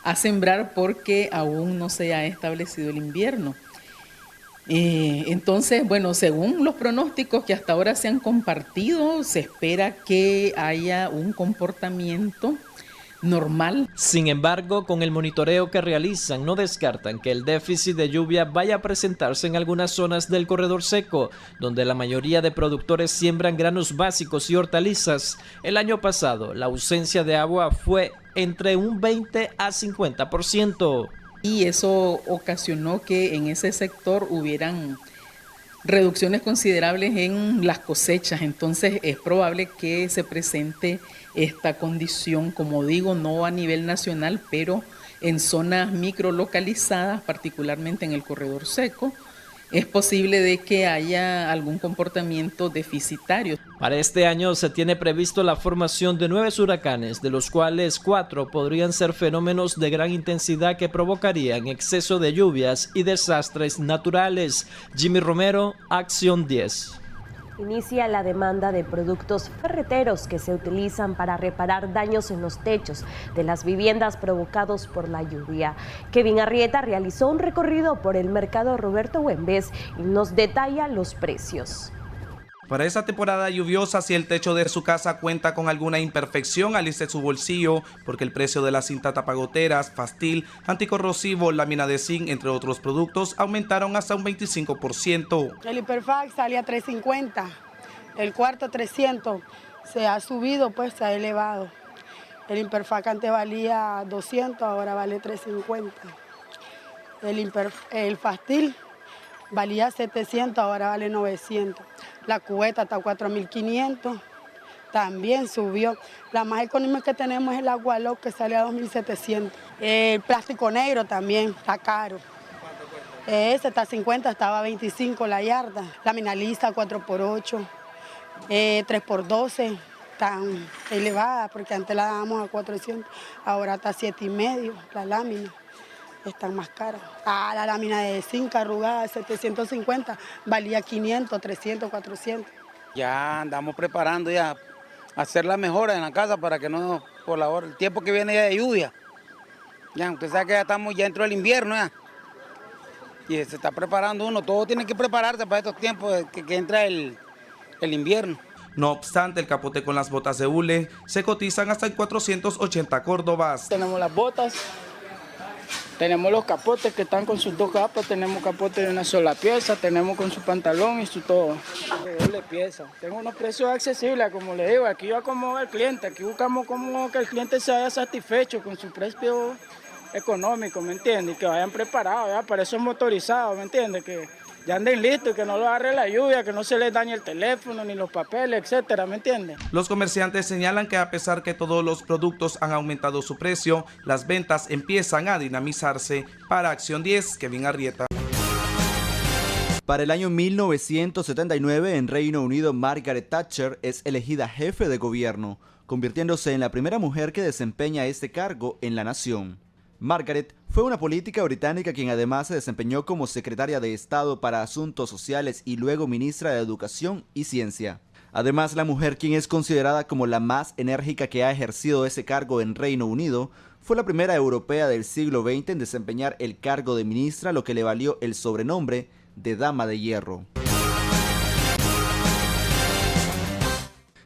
a sembrar porque aún no se ha establecido el invierno. Entonces, bueno, según los pronósticos que hasta ahora se han compartido, se espera que haya un comportamiento normal.
Sin embargo, con el monitoreo que realizan, no descartan que el déficit de lluvia vaya a presentarse en algunas zonas del corredor seco, donde la mayoría de productores siembran granos básicos y hortalizas. El año pasado, la ausencia de agua fue entre un 20 a 50%.
Y eso ocasionó que en ese sector hubieran reducciones considerables en las cosechas. Entonces es probable que se presente esta condición, como digo, no a nivel nacional, pero en zonas microlocalizadas, particularmente en el corredor seco, es posible de que haya algún comportamiento deficitario.
Para este año se tiene previsto la formación de 9 huracanes, de los cuales 4 podrían ser fenómenos de gran intensidad que provocarían exceso de lluvias y desastres naturales. Jimmy Romero, Acción 10.
Inicia la demanda de productos ferreteros que se utilizan para reparar daños en los techos de las viviendas provocados por la lluvia. Kevin Arrieta realizó un recorrido por el mercado Roberto Güemes y nos detalla los precios.
Para esta temporada lluviosa, si el techo de su casa cuenta con alguna imperfección, aliste su bolsillo, porque el precio de la cinta tapagoteras, pastil, anticorrosivo, lámina de zinc, entre otros productos, aumentaron hasta un 25%.
El Hiperfax salía a $350, el cuarto 300, se ha subido, pues se ha elevado. El Hiperfax antes valía 200, ahora vale 350. El pastil valía 700, ahora vale 900. La cubeta está a 4.500, también subió. La más económica que tenemos es el Agualoc, que sale a 2.700. El plástico negro también está caro. Ese está a 50, estaba a 25 la yarda. La minalista 4x8, 3x12, tan elevada, porque antes la dábamos a 400, ahora está a 7,5 la lámina. Están más caras. La lámina de zinc arrugada, 750, valía 500, 300, 400.
Ya andamos preparando ya hacer las mejoras en la casa para que no, por la hora, el tiempo que viene ya de lluvia. Ya, usted sabe que ya estamos ya dentro del invierno ya. Y se está preparando uno, todo tiene que prepararse para estos tiempos que entra el invierno.
No obstante, el capote con las botas de hule se cotizan hasta en 480 córdobas.
Tenemos las botas. Tenemos los capotes que están con sus 2 capas, tenemos capote de una sola pieza, tenemos con su pantalón y su todo. De doble pieza. Tengo unos precios accesibles, como le digo, aquí yo acomodo al cliente, aquí buscamos como que el cliente se haya satisfecho con su precio económico, ¿me entiendes? Y que vayan preparados, ¿ya? Para eso es motorizado, ¿me entiendes? Que ya anden listos, que no lo agarre la lluvia, que no se les dañe el teléfono, ni los papeles, etcétera, ¿me entiendes?
Los comerciantes señalan que a pesar que todos los productos han aumentado su precio, las ventas empiezan a dinamizarse. Para Acción 10, Kevin Arrieta.
Para el año 1979, en Reino Unido, Margaret Thatcher es elegida jefe de gobierno, convirtiéndose en la primera mujer que desempeña este cargo en la nación. Margaret Fue una política británica quien además se desempeñó como secretaria de Estado para Asuntos Sociales y luego ministra de Educación y Ciencia. Además, la mujer, quien es considerada como la más enérgica que ha ejercido ese cargo en Reino Unido, fue la primera europea del siglo XX en desempeñar el cargo de ministra, lo que le valió el sobrenombre de Dama de Hierro.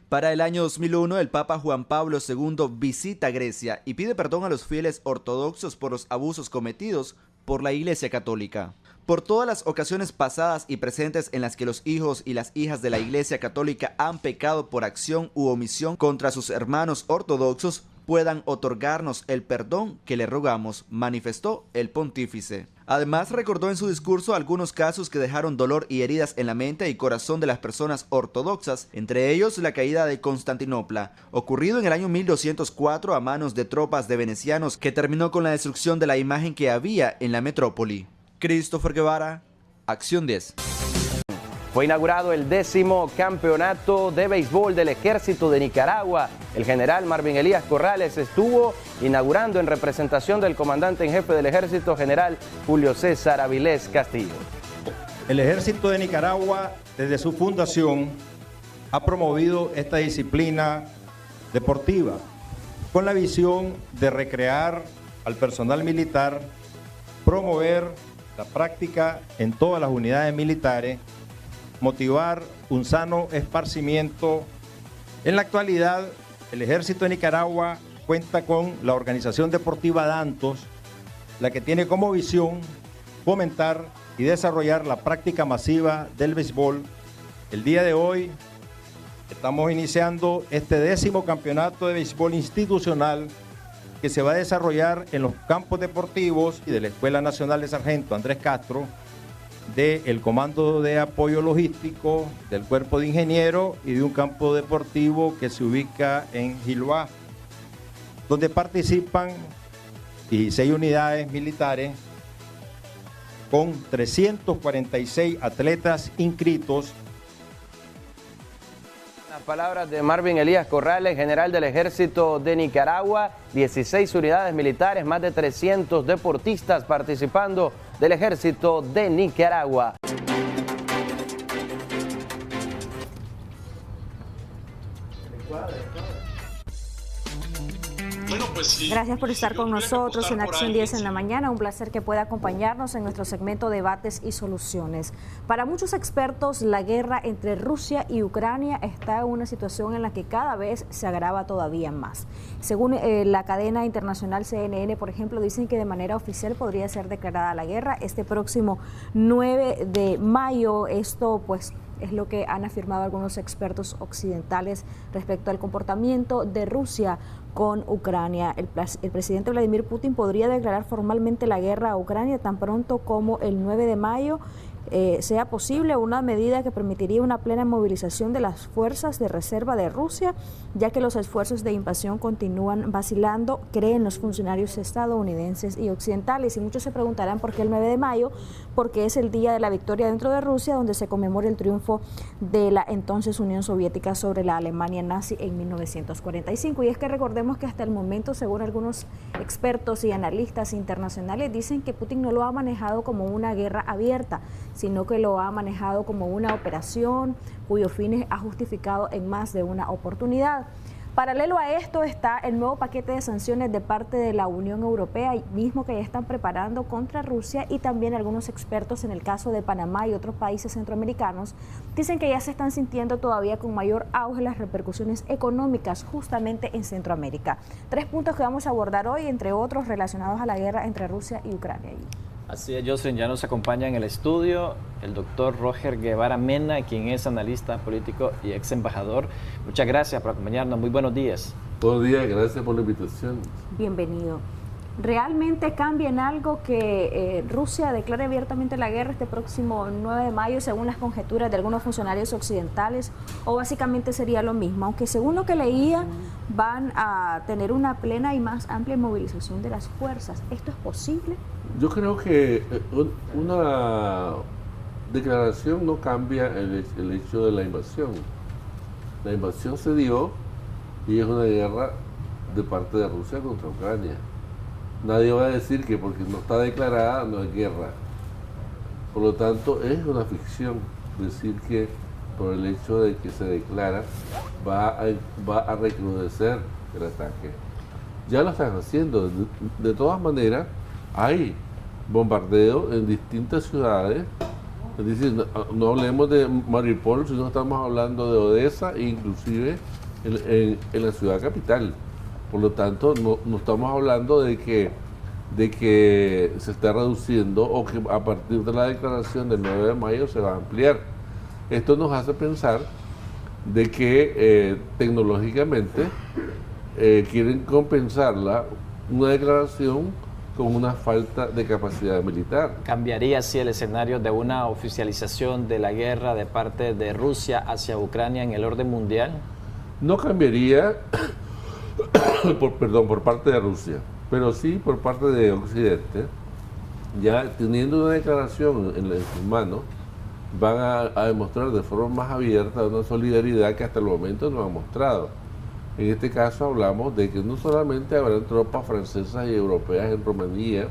Para el año 2001, el Papa Juan Pablo II visita Grecia y pide perdón a los fieles ortodoxos por los abusos cometidos por la Iglesia Católica. Por todas las ocasiones pasadas y presentes en las que los hijos y las hijas de la Iglesia Católica han pecado por acción u omisión contra sus hermanos ortodoxos, puedan otorgarnos el perdón que le rogamos, manifestó el pontífice. Además, recordó en su discurso algunos casos que dejaron dolor y heridas en la mente y corazón de las personas ortodoxas, entre ellos la caída de Constantinopla, ocurrido en el año 1204 a manos de tropas de venecianos, que terminó con la destrucción de la imagen que había en la metrópoli. Christopher Guevara, Acción 10.
Fue inaugurado el 10º campeonato de béisbol del Ejército de Nicaragua. El general Marvin Elías Corrales estuvo inaugurando en representación del comandante en jefe del Ejército, general Julio César Avilés Castillo.
El Ejército de Nicaragua, desde su fundación, ha promovido esta disciplina deportiva con la visión de recrear al personal militar, promover la práctica en todas las unidades militares, motivar un sano esparcimiento. En la actualidad, el Ejército de Nicaragua cuenta con la organización deportiva Dantos, la que tiene como visión fomentar y desarrollar la práctica masiva del béisbol. El día de hoy estamos iniciando este 10º campeonato de béisbol institucional que se va a desarrollar en los campos deportivos y de la Escuela Nacional de Sargento Andrés Castro, del Comando de Apoyo Logístico, del Cuerpo de Ingenieros y de un campo deportivo que se ubica en Gilboa, donde participan 16 unidades militares con 346 atletas inscritos.
Las palabras de Marvin Elías Corrales, general del Ejército de Nicaragua, 16 unidades militares, más de 300 deportistas participando del Ejército de Nicaragua.
Gracias por estar con nosotros en Acción 10 en la mañana. Un placer que pueda acompañarnos en nuestro segmento Debates y Soluciones. Para muchos expertos, la guerra entre Rusia y Ucrania está en una situación en la que cada vez se agrava todavía más. Según la cadena internacional CNN, por ejemplo, dicen que de manera oficial podría ser declarada la guerra este próximo 9 de mayo. Esto, pues, es lo que han afirmado algunos expertos occidentales respecto al comportamiento de Rusia con Ucrania. El presidente Vladimir Putin podría declarar formalmente la guerra a Ucrania tan pronto como el 9 de mayo sea posible, una medida que permitiría una plena movilización de las fuerzas de reserva de Rusia, ya que los esfuerzos de invasión continúan vacilando, creen los funcionarios estadounidenses y occidentales. Y muchos se preguntarán por qué el 9 de mayo, porque es el día de la victoria dentro de Rusia, donde se conmemora el triunfo de la entonces Unión Soviética sobre la Alemania nazi en 1945. Y es que recordemos que hasta el momento, según algunos expertos y analistas internacionales, dicen que Putin no lo ha manejado como una guerra abierta, sino que lo ha manejado como una operación cuyos fines ha justificado en más de una oportunidad. Paralelo a esto está el nuevo paquete de sanciones de parte de la Unión Europea, mismo que ya están preparando contra Rusia, y también algunos expertos en el caso de Panamá y otros países centroamericanos dicen que ya se están sintiendo todavía con mayor auge las repercusiones económicas justamente en Centroamérica. 3 puntos que vamos a abordar hoy, entre otros relacionados a la guerra entre Rusia y Ucrania.
Así es, Jocelyn, ya nos acompaña en el estudio el doctor Roger Guevara Mena, quien es analista político y ex embajador. Muchas gracias por acompañarnos, muy buenos días.
Buenos días, gracias por la invitación.
Bienvenido. ¿Realmente cambia en algo que Rusia declare abiertamente la guerra este próximo 9 de mayo, según las conjeturas de algunos funcionarios occidentales, o básicamente sería lo mismo? Aunque según lo que leía, van a tener una plena y más amplia movilización de las fuerzas. ¿Esto es posible?
Yo creo que una declaración no cambia el hecho de la invasión. La invasión se dio y es una guerra de parte de Rusia contra Ucrania. Nadie va a decir que porque no está declarada no es guerra. Por lo tanto, es una ficción decir que por el hecho de que se declara va a recrudecer el ataque. Ya lo están haciendo. De todas maneras, hay bombardeo en distintas ciudades. Es decir, no hablemos de Mariupol, sino estamos hablando de Odessa e inclusive en la ciudad capital. Por lo tanto, no estamos hablando de que se está reduciendo o que a partir de la declaración del 9 de mayo se va a ampliar. Esto nos hace pensar de que tecnológicamente quieren compensarla una declaración con una falta de capacidad militar.
¿Cambiaría así el escenario de una oficialización de la guerra de parte de Rusia hacia Ucrania en el orden mundial?
No cambiaría por parte de Rusia, pero sí por parte de Occidente. Ya teniendo una declaración en sus manos, van a demostrar de forma más abierta una solidaridad que hasta el momento no han mostrado. En este caso hablamos de que no solamente habrán tropas francesas y europeas en Rumanía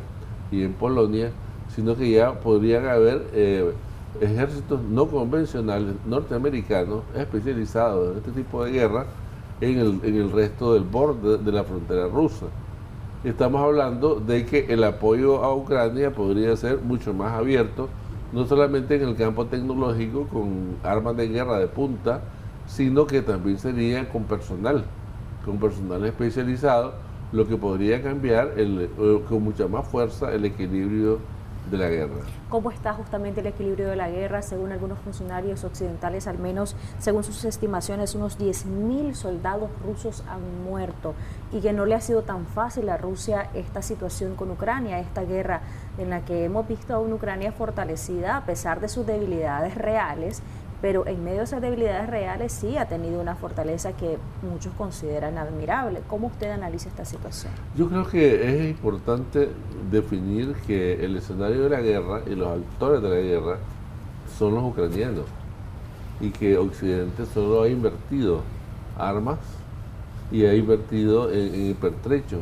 y en Polonia, sino que ya podrían haber ejércitos no convencionales norteamericanos especializados en este tipo de guerra en el resto del borde de la frontera rusa. Estamos hablando de que el apoyo a Ucrania podría ser mucho más abierto, no solamente en el campo tecnológico con armas de guerra de punta, sino que también sería con personal especializado, lo que podría cambiar con mucha más fuerza el equilibrio de la guerra.
¿Cómo está justamente el equilibrio de la guerra? Según algunos funcionarios occidentales, al menos según sus estimaciones, unos 10.000 soldados rusos han muerto y que no le ha sido tan fácil a Rusia esta situación con Ucrania, esta guerra en la que hemos visto a una Ucrania fortalecida a pesar de sus debilidades reales, pero en medio de esas debilidades reales sí ha tenido una fortaleza que muchos consideran admirable. ¿Cómo usted analiza esta situación?
Yo creo que es importante definir que el escenario de la guerra y los actores de la guerra son los ucranianos y que Occidente solo ha invertido armas y ha invertido en pertrechos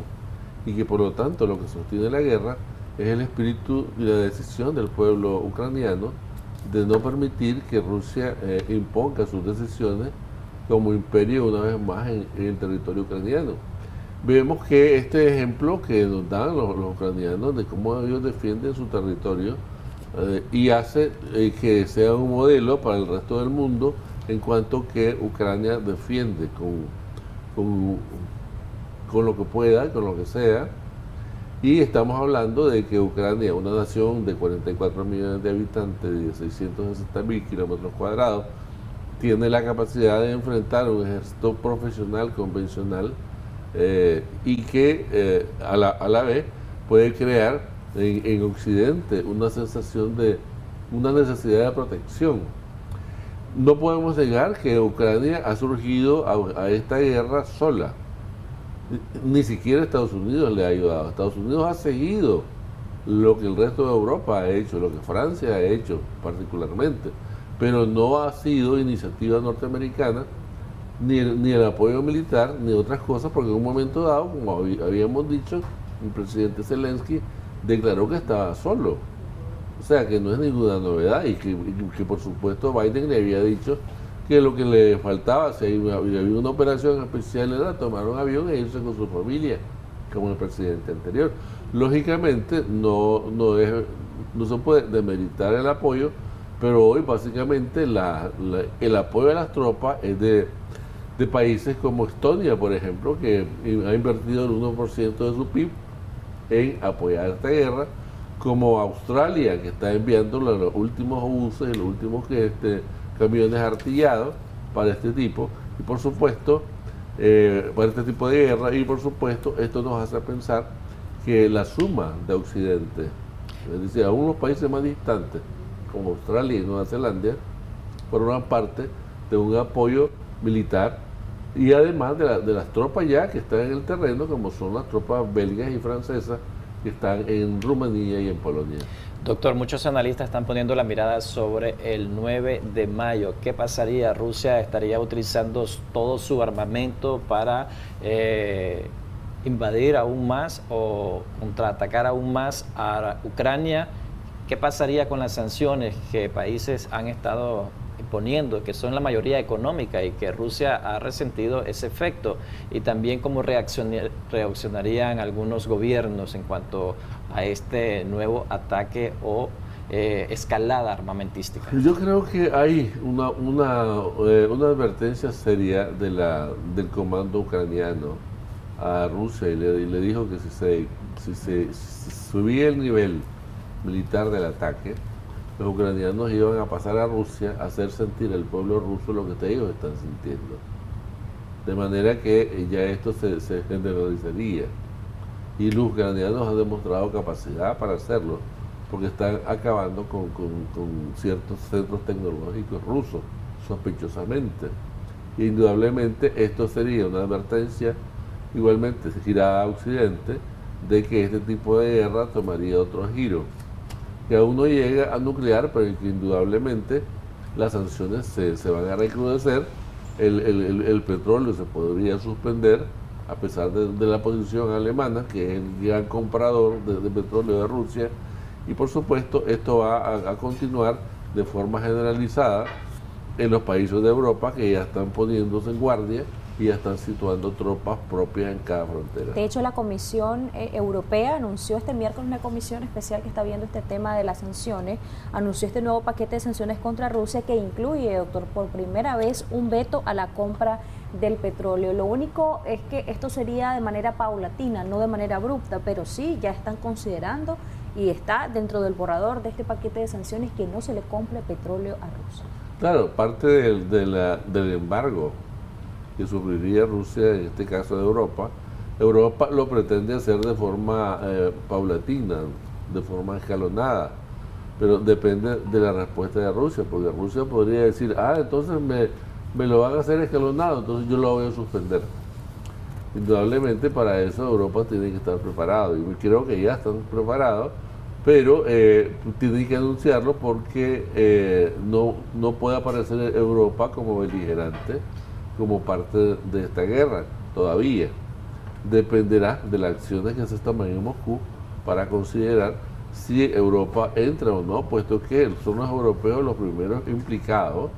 y que por lo tanto lo que sostiene la guerra es el espíritu y la decisión del pueblo ucraniano de no permitir que Rusia imponga sus decisiones como imperio una vez más en el territorio ucraniano. Vemos que este ejemplo que nos dan los ucranianos de cómo ellos defienden su territorio y hace que sea un modelo para el resto del mundo en cuanto que Ucrania defiende con lo que pueda, con lo que sea. Y estamos hablando de que Ucrania, una nación de 44 millones de habitantes y de 660.000 kilómetros cuadrados, tiene la capacidad de enfrentar un ejército profesional, convencional, y que a la vez puede crear en Occidente una sensación de una necesidad de protección. No podemos negar que Ucrania ha surgido a esta guerra sola. Ni siquiera Estados Unidos le ha ayudado. Estados Unidos ha seguido lo que el resto de Europa ha hecho, lo que Francia ha hecho particularmente, pero no ha sido iniciativa norteamericana, ni el apoyo militar, ni otras cosas, porque en un momento dado, como habíamos dicho, el presidente Zelensky declaró que estaba solo. O sea, que no es ninguna novedad y que por supuesto Biden le había dicho que lo que le faltaba, si había una operación especial, era tomar un avión e irse con su familia, como el presidente anterior. Lógicamente no se puede demeritar el apoyo, pero hoy básicamente el apoyo a las tropas es de países como Estonia, por ejemplo, que ha invertido el 1% de su PIB en apoyar esta guerra, como Australia, que está enviando los últimos obuses y los últimos camiones artillados para este tipo, y por supuesto, para este tipo de guerra, y por supuesto, esto nos hace pensar que la suma de Occidente, es decir, aún los países más distantes, como Australia y Nueva Zelanda, forman parte de un apoyo militar, y además de las tropas ya que están en el terreno, como son las tropas belgas y francesas, que están en Rumanía y en Polonia.
Doctor, muchos analistas están poniendo la mirada sobre el 9 de mayo. ¿Qué pasaría? ¿Rusia estaría utilizando todo su armamento para invadir aún más o contraatacar aún más a Ucrania, ¿qué pasaría con las sanciones que países han estado imponiendo, que son la mayoría económica y que Rusia ha resentido ese efecto? Y también cómo reaccionarían algunos gobiernos en cuanto a este nuevo ataque o escalada armamentística.
Yo creo que hay una advertencia seria del comando ucraniano a Rusia y le dijo que si se subía el nivel militar del ataque, los ucranianos iban a pasar a Rusia a hacer sentir al pueblo ruso lo que ellos están sintiendo. De manera que ya esto se generalizaría. Y los ucranianos han demostrado capacidad para hacerlo, porque están acabando con ciertos centros tecnológicos rusos, sospechosamente. Y indudablemente esto sería una advertencia igualmente girada a Occidente de que este tipo de guerra tomaría otro giro, que aún no llega a nuclear, pero que indudablemente las sanciones se van a recrudecer, el petróleo se podría suspender, a pesar de la posición alemana, que es el gran comprador de petróleo de Rusia, y por supuesto esto va a continuar de forma generalizada en los países de Europa, que ya están poniéndose en guardia y ya están situando tropas propias en cada frontera.
De hecho, la Comisión Europea anunció este miércoles, una comisión especial que está viendo este tema de las sanciones, anunció este nuevo paquete de sanciones contra Rusia que incluye, doctor, por primera vez un veto a la compra del petróleo. Lo único es que esto sería de manera paulatina, no de manera abrupta, pero sí ya están considerando y está dentro del borrador de este paquete de sanciones que no se le compre petróleo a Rusia.
Claro, parte del embargo que sufriría Rusia, en este caso de Europa lo pretende hacer de forma paulatina, de forma escalonada, pero depende de la respuesta de Rusia, porque Rusia podría decir, entonces me lo van a hacer escalonado, entonces yo lo voy a suspender. Indudablemente para eso Europa tiene que estar preparado, y creo que ya están preparados, pero tienen que anunciarlo porque no puede aparecer Europa como beligerante, como parte de esta guerra, todavía. Dependerá de las acciones que se tomen en Moscú para considerar si Europa entra o no, puesto que son los europeos los primeros implicados,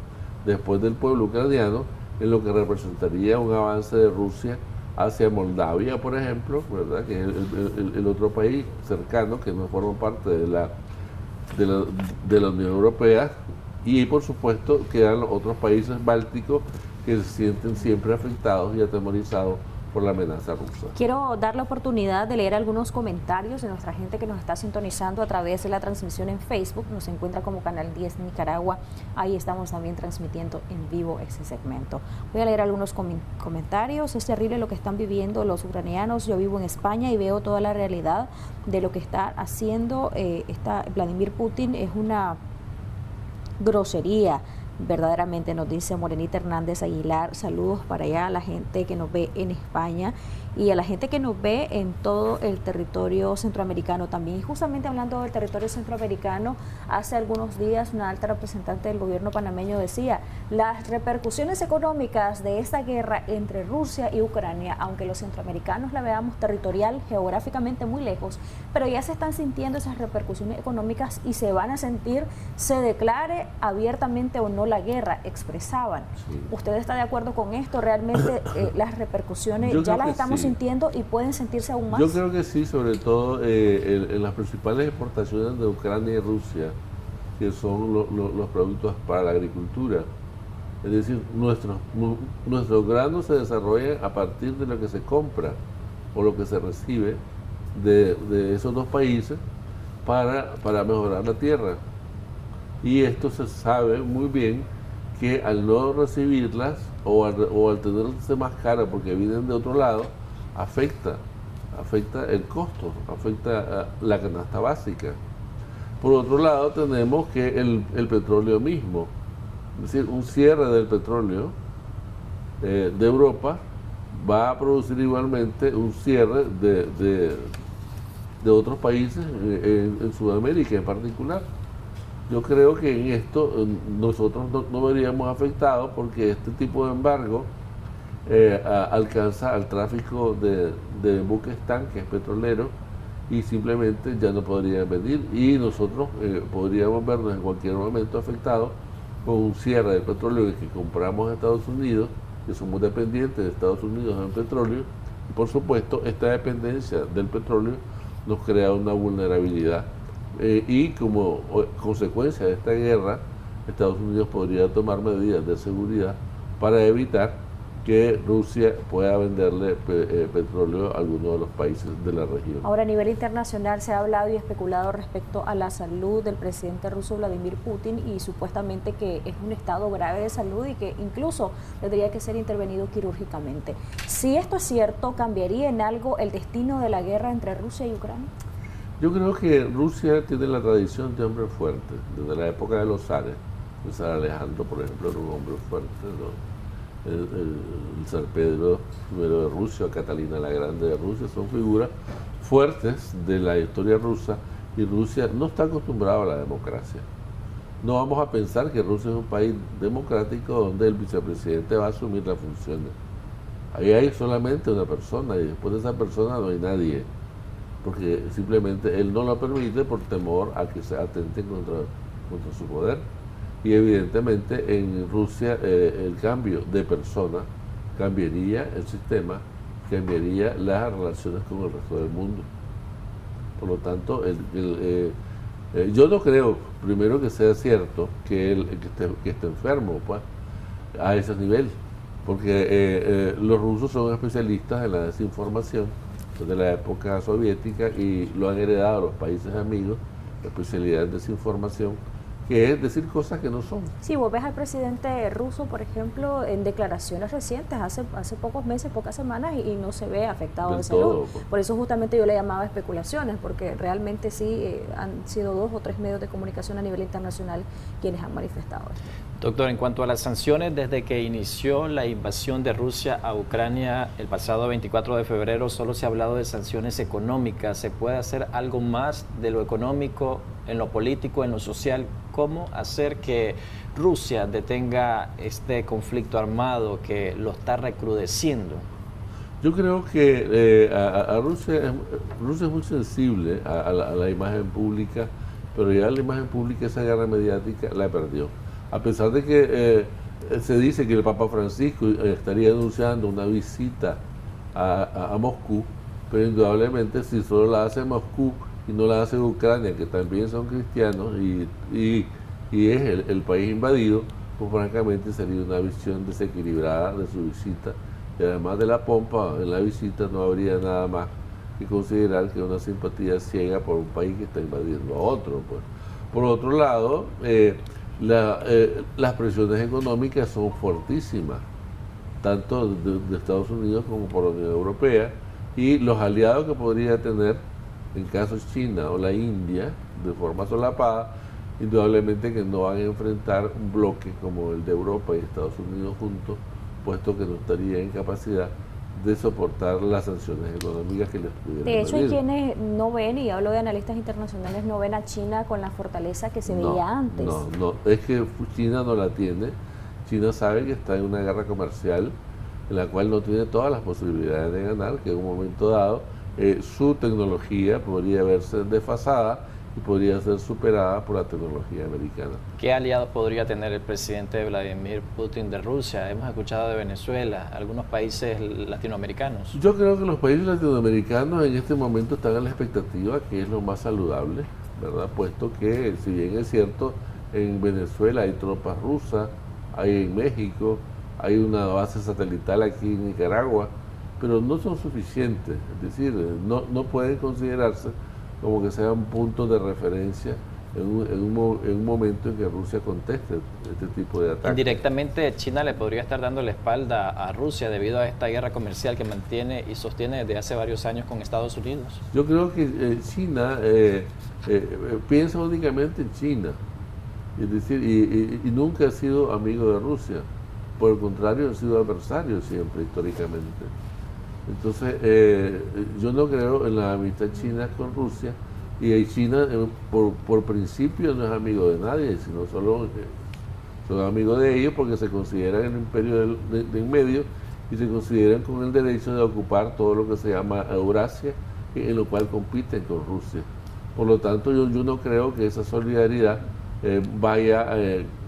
después del pueblo ucraniano, en lo que representaría un avance de Rusia hacia Moldavia, por ejemplo, ¿verdad?, que es el otro país cercano que no forma parte de la Unión Europea, y por supuesto quedan los otros países bálticos que se sienten siempre afectados y atemorizados por la amenaza rusa.
Quiero dar la oportunidad de leer algunos comentarios de nuestra gente que nos está sintonizando a través de la transmisión en Facebook. Nos encuentra como Canal 10 Nicaragua. Ahí estamos también transmitiendo en vivo ese segmento. Voy a leer algunos comentarios. Es terrible lo que están viviendo los ucranianos. Yo vivo en España y veo toda la realidad de lo que está haciendo Vladimir Putin. Es una grosería. Verdaderamente, nos dice Morenita Hernández Aguilar. Saludos para allá a la gente que nos ve en España y a la gente que nos ve en todo el territorio centroamericano también. Y justamente hablando del territorio centroamericano, hace algunos días una alta representante del gobierno panameño decía: las repercusiones económicas de esta guerra entre Rusia y Ucrania, aunque los centroamericanos la veamos territorial, geográficamente muy lejos, pero ya se están sintiendo esas repercusiones económicas y se van a sentir, se declare abiertamente o no la guerra, expresaban. Sí. ¿Usted está de acuerdo con esto? ¿Realmente las repercusiones ya las estamos sintiendo y pueden sentirse aún más?
Yo creo que sí, sobre todo en las principales exportaciones de Ucrania y Rusia, que son los productos para la agricultura. Es decir, nuestros granos se desarrollan a partir de lo que se compra o lo que se recibe de esos dos países para mejorar la tierra. Y esto se sabe muy bien que al no recibirlas o al tenerse más caras porque vienen de otro lado, afecta el costo, afecta la canasta básica. Por otro lado, tenemos que el petróleo mismo, es decir, un cierre del petróleo de Europa va a producir igualmente un cierre de otros países, en Sudamérica en particular. Yo creo que en esto nosotros no veríamos afectados porque este tipo de embargo alcanza al tráfico de buques tanques petroleros y simplemente ya no podrían venir y nosotros podríamos vernos en cualquier momento afectados con un cierre del petróleo que compramos en Estados Unidos, que somos dependientes de Estados Unidos en petróleo, y por supuesto esta dependencia del petróleo nos crea una vulnerabilidad y como consecuencia de esta guerra Estados Unidos podría tomar medidas de seguridad para evitar que Rusia pueda venderle petróleo a algunos de los países de la región.
Ahora, a nivel internacional se ha hablado y especulado respecto a la salud del presidente ruso Vladimir Putin y supuestamente que es un estado grave de salud y que incluso tendría que ser intervenido quirúrgicamente. Si esto es cierto, ¿cambiaría en algo el destino de la guerra entre Rusia y Ucrania?
Yo creo que Rusia tiene la tradición de hombres fuertes, desde la época de los zares. El zar Alejandro, por ejemplo, era un hombre fuerte, ¿no? El zar Pedro I de Rusia, Catalina la Grande de Rusia, son figuras fuertes de la historia rusa y Rusia no está acostumbrada a la democracia. No vamos a pensar que Rusia es un país democrático donde el vicepresidente va a asumir las funciones. Ahí hay solamente una persona y después de esa persona no hay nadie, porque simplemente él no lo permite por temor a que se atenten contra su poder. Y evidentemente en Rusia el cambio de persona cambiaría el sistema, cambiaría las relaciones con el resto del mundo. Por lo tanto, yo no creo, primero, que sea cierto que esté enfermo pues, a ese nivel, porque los rusos son especialistas en la desinformación desde la época soviética y lo han heredado a los países amigos, la especialidad en desinformación, que es decir cosas que no son.
Sí, vos ves al presidente ruso, por ejemplo, en declaraciones recientes, hace pocos meses, pocas semanas, y no se ve afectado de salud. Por eso justamente yo le llamaba especulaciones, porque realmente sí han sido 2 o 3 medios de comunicación a nivel internacional quienes han manifestado esto.
Doctor, en cuanto a las sanciones, desde que inició la invasión de Rusia a Ucrania el pasado 24 de febrero, solo se ha hablado de sanciones económicas. ¿Se puede hacer algo más de lo económico, en lo político, en lo social? ¿Cómo hacer que Rusia detenga este conflicto armado que lo está recrudeciendo?
Yo creo que Rusia es muy sensible a la imagen pública, pero ya la imagen pública, esa guerra mediática, la perdió. A pesar de que se dice que el Papa Francisco estaría anunciando una visita a Moscú, pero indudablemente si solo la hace Moscú y no la hace Ucrania, que también son cristianos y es el país invadido, pues francamente sería una visión desequilibrada de su visita. Y además de la pompa en la visita no habría nada más que considerar que una simpatía ciega por un país que está invadiendo a otro. Pues. Por otro lado, las presiones económicas son fuertísimas, tanto de Estados Unidos como por la Unión Europea, y los aliados que podría tener, en caso China o la India, de forma solapada, indudablemente que no van a enfrentar un bloque como el de Europa y Estados Unidos juntos, puesto que no estaría en capacidad de soportar las sanciones económicas que les pudieran
De hecho,
venir.
hay quienes no ven, y hablo de analistas internacionales, no ven a China con la fortaleza que se veía antes.
No, es que China no la tiene. China sabe que está en una guerra comercial en la cual no tiene todas las posibilidades de ganar, que en un momento dado su tecnología podría verse desfasada y podría ser superada por la tecnología americana.
¿Qué aliados podría tener el presidente Vladimir Putin de Rusia? Hemos escuchado de Venezuela, algunos países latinoamericanos.
Yo creo que los países latinoamericanos en este momento están a la expectativa, que es lo más saludable, ¿verdad? Puesto que, si bien es cierto, en Venezuela hay tropas rusas, hay en México, hay una base satelital aquí en Nicaragua, pero no son suficientes, es decir, no pueden considerarse como que sean puntos de referencia en un momento en que Rusia conteste este tipo de ataques.
Indirectamente, China le podría estar dando la espalda a Rusia debido a esta guerra comercial que mantiene y sostiene desde hace varios años con Estados Unidos.
Yo creo que China piensa únicamente en China, es decir, y nunca ha sido amigo de Rusia. Por el contrario, ha sido adversario siempre, históricamente. Entonces, yo no creo en la amistad china con Rusia, y China, por principio, no es amigo de nadie, sino solo son amigos de ellos porque se consideran el imperio de en medio y se consideran con el derecho de ocupar todo lo que se llama Eurasia, en lo cual compiten con Rusia. Por lo tanto, yo no creo que esa solidaridad vaya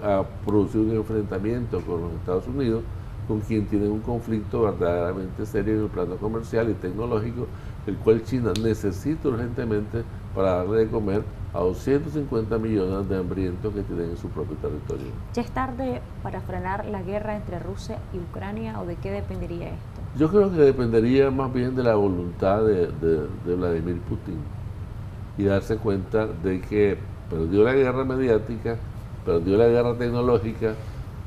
a producir un enfrentamiento con los Estados Unidos, con quien tienen un conflicto verdaderamente serio en el plano comercial y tecnológico, el cual China necesita urgentemente para darle de comer a 250 millones de hambrientos que tienen en su propio territorio.
¿Ya es tarde para frenar la guerra entre Rusia y Ucrania o de qué dependería esto?
Yo creo que dependería más bien de la voluntad de Vladimir Putin y darse cuenta de que perdió la guerra mediática, perdió la guerra tecnológica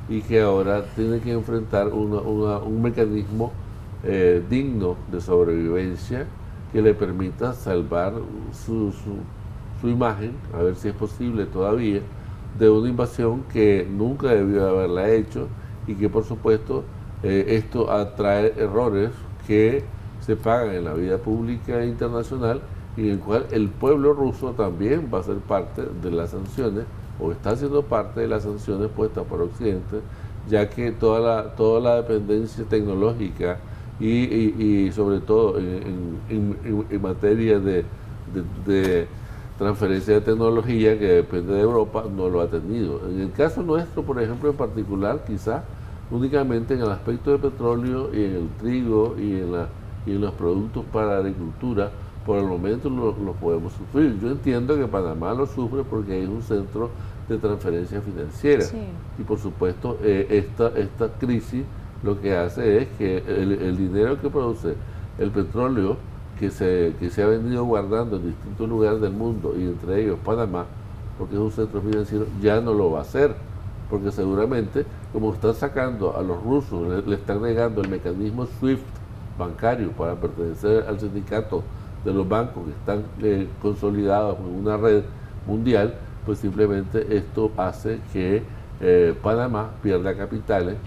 y que ahora tiene que enfrentar un mecanismo digno de sobrevivencia que le permita salvar su imagen, a ver si es posible todavía, de una invasión que nunca debió haberla hecho y que por supuesto esto atrae errores que se pagan en la vida pública e internacional y en el cual el pueblo ruso también va a ser parte de las sanciones o está siendo parte de las sanciones puestas por Occidente, ya que toda la dependencia tecnológica y sobre todo en materia de transferencia de tecnología que depende de Europa, no lo ha tenido. En el caso nuestro, por ejemplo, en particular, quizá únicamente en el aspecto de petróleo y en el trigo y en los productos para la agricultura, por el momento lo podemos sufrir. Yo entiendo que Panamá lo sufre porque es un centro de transferencia financiera. Sí. Y por supuesto, esta crisis lo que hace es que el dinero que produce el petróleo que se ha venido guardando en distintos lugares del mundo y entre ellos Panamá, porque es un centro financiero, ya no lo va a hacer, porque seguramente como están sacando a los rusos, le están negando el mecanismo SWIFT bancario para pertenecer al sindicato de los bancos que están consolidados en una red mundial, pues simplemente esto hace que Panamá pierda capitales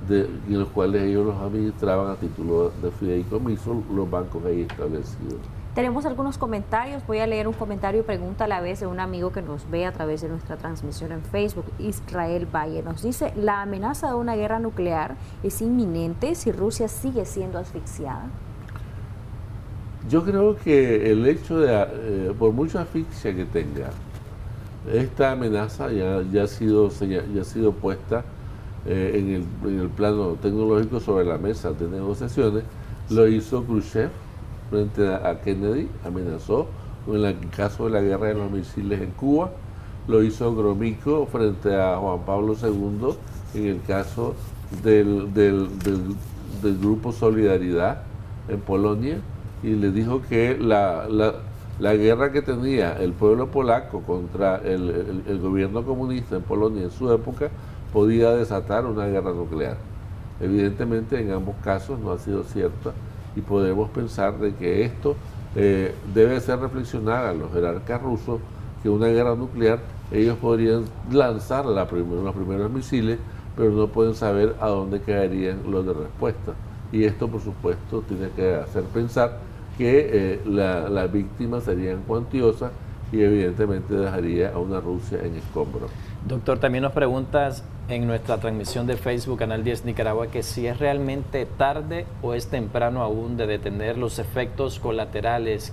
en los cuales ellos los administraban a título de fideicomiso los bancos ahí establecidos.
Tenemos algunos comentarios, voy a leer un comentario y pregunta a la vez de un amigo que nos ve a través de nuestra transmisión en Facebook. Israel Valle nos dice: la amenaza de una guerra nuclear es inminente si Rusia sigue siendo asfixiada.
Yo creo que el hecho de, por mucha asfixia que tenga, esta amenaza ya ha sido puesta en el plano tecnológico sobre la mesa de negociaciones. Lo hizo Khrushchev frente a Kennedy, amenazó en el caso de la guerra de los misiles en Cuba. Lo hizo Gromyko frente a Juan Pablo II en el caso del grupo Solidaridad en Polonia, y le dijo que la guerra que tenía el pueblo polaco contra el gobierno comunista en Polonia en su época podía desatar una guerra nuclear. Evidentemente en ambos casos no ha sido cierta y podemos pensar de que esto debe hacer reflexionar a los jerarcas rusos que una guerra nuclear ellos podrían lanzar los primeros misiles, pero no pueden saber a dónde caerían los de respuesta. Y esto por supuesto tiene que hacer pensar que las víctimas serían cuantiosas y evidentemente dejaría a una Rusia en escombros.
Doctor, también nos preguntas en nuestra transmisión de Facebook, Canal 10 Nicaragua, que si es realmente tarde o es temprano aún de detener los efectos colaterales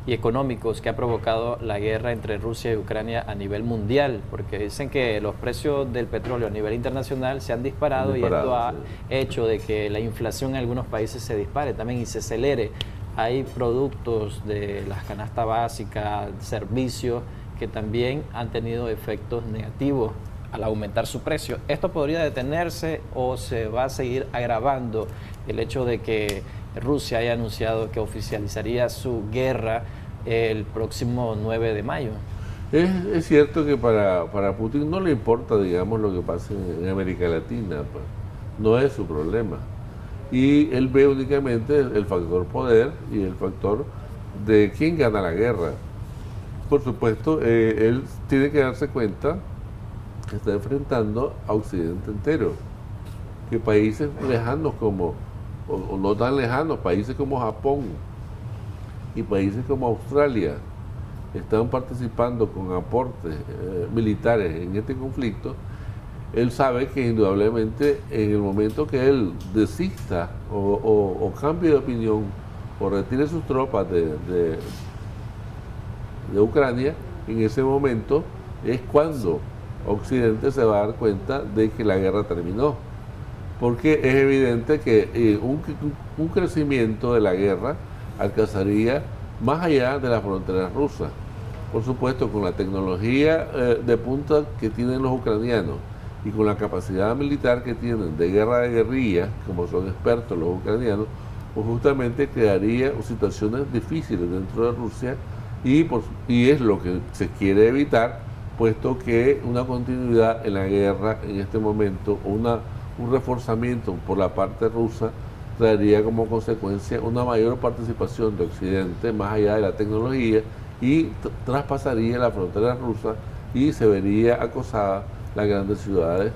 y económicos que ha provocado la guerra entre Rusia y Ucrania a nivel mundial, porque dicen que los precios del petróleo a nivel internacional se han disparado y esto ha hecho de que la inflación en algunos países se dispare también y se acelere. Hay productos de la canasta básica, servicios, que también han tenido efectos negativos al aumentar su precio. ¿Esto podría detenerse o se va a seguir agravando el hecho de que Rusia haya anunciado que oficializaría su guerra el próximo 9 de mayo?
Es cierto que para Putin no le importa, digamos, lo que pase en América Latina, pues. No es su problema. Y él ve únicamente el factor poder y el factor de quién gana la guerra. Por supuesto, él tiene que darse cuenta que está enfrentando a Occidente entero, que países lejanos como, o no tan lejanos, países como Japón y países como Australia están participando con aportes militares en este conflicto, él sabe que indudablemente en el momento que él desista o cambie de opinión o retire sus tropas de Ucrania, en ese momento es cuando Occidente se va a dar cuenta de que la guerra terminó. Porque es evidente que un crecimiento de la guerra alcanzaría más allá de las fronteras rusas. Por supuesto, con la tecnología de punta que tienen los ucranianos y con la capacidad militar que tienen de guerra de guerrilla, como son expertos los ucranianos, pues justamente crearía situaciones difíciles dentro de Rusia y es lo que se quiere evitar, puesto que una continuidad en la guerra en este momento, un reforzamiento por la parte rusa, traería como consecuencia una mayor participación de Occidente más allá de la tecnología y traspasaría la frontera rusa y se vería acosada las grandes ciudades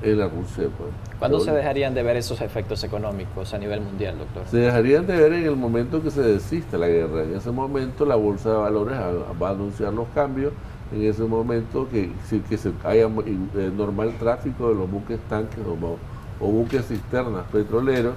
en la Rusia. Pues.
¿Cuándo se dejarían de ver esos efectos económicos a nivel mundial, doctor?
Se dejarían de ver en el momento que se desista la guerra. En ese momento la Bolsa de Valores va a anunciar los cambios. En ese momento que se haya normal tráfico de los buques tanques o buques cisternas petroleros,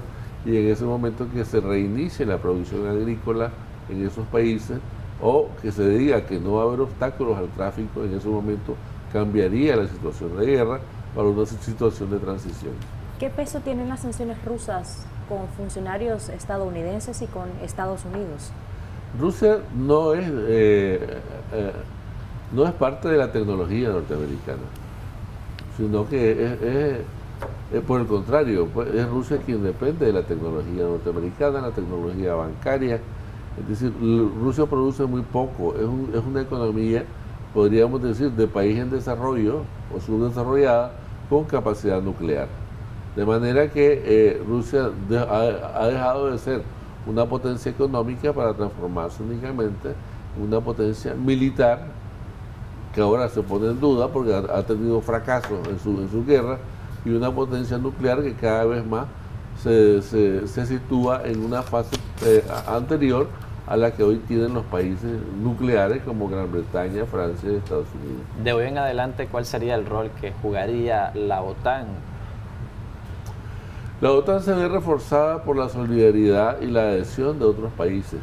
y en ese momento que se reinicie la producción agrícola en esos países, o que se diga que no va a haber obstáculos al tráfico, en ese momento cambiaría la situación de guerra para una situación de transición.
¿Qué peso tienen las sanciones rusas con funcionarios estadounidenses y con Estados Unidos?
Rusia no es parte de la tecnología norteamericana, sino que es por el contrario, pues, es Rusia quien depende de la tecnología norteamericana, la tecnología bancaria. Es decir, Rusia produce muy poco, es una economía, podríamos decir, de país en desarrollo o subdesarrollada con capacidad nuclear. De manera que Rusia ha dejado de ser una potencia económica para transformarse únicamente en una potencia militar, que ahora se pone en duda porque ha tenido fracasos en su guerra, y una potencia nuclear que cada vez más se sitúa en una fase anterior a la que hoy tienen los países nucleares como Gran Bretaña, Francia y Estados Unidos.
De hoy en adelante, ¿cuál sería el rol que jugaría la OTAN?
La OTAN se ve reforzada por la solidaridad y la adhesión de otros países.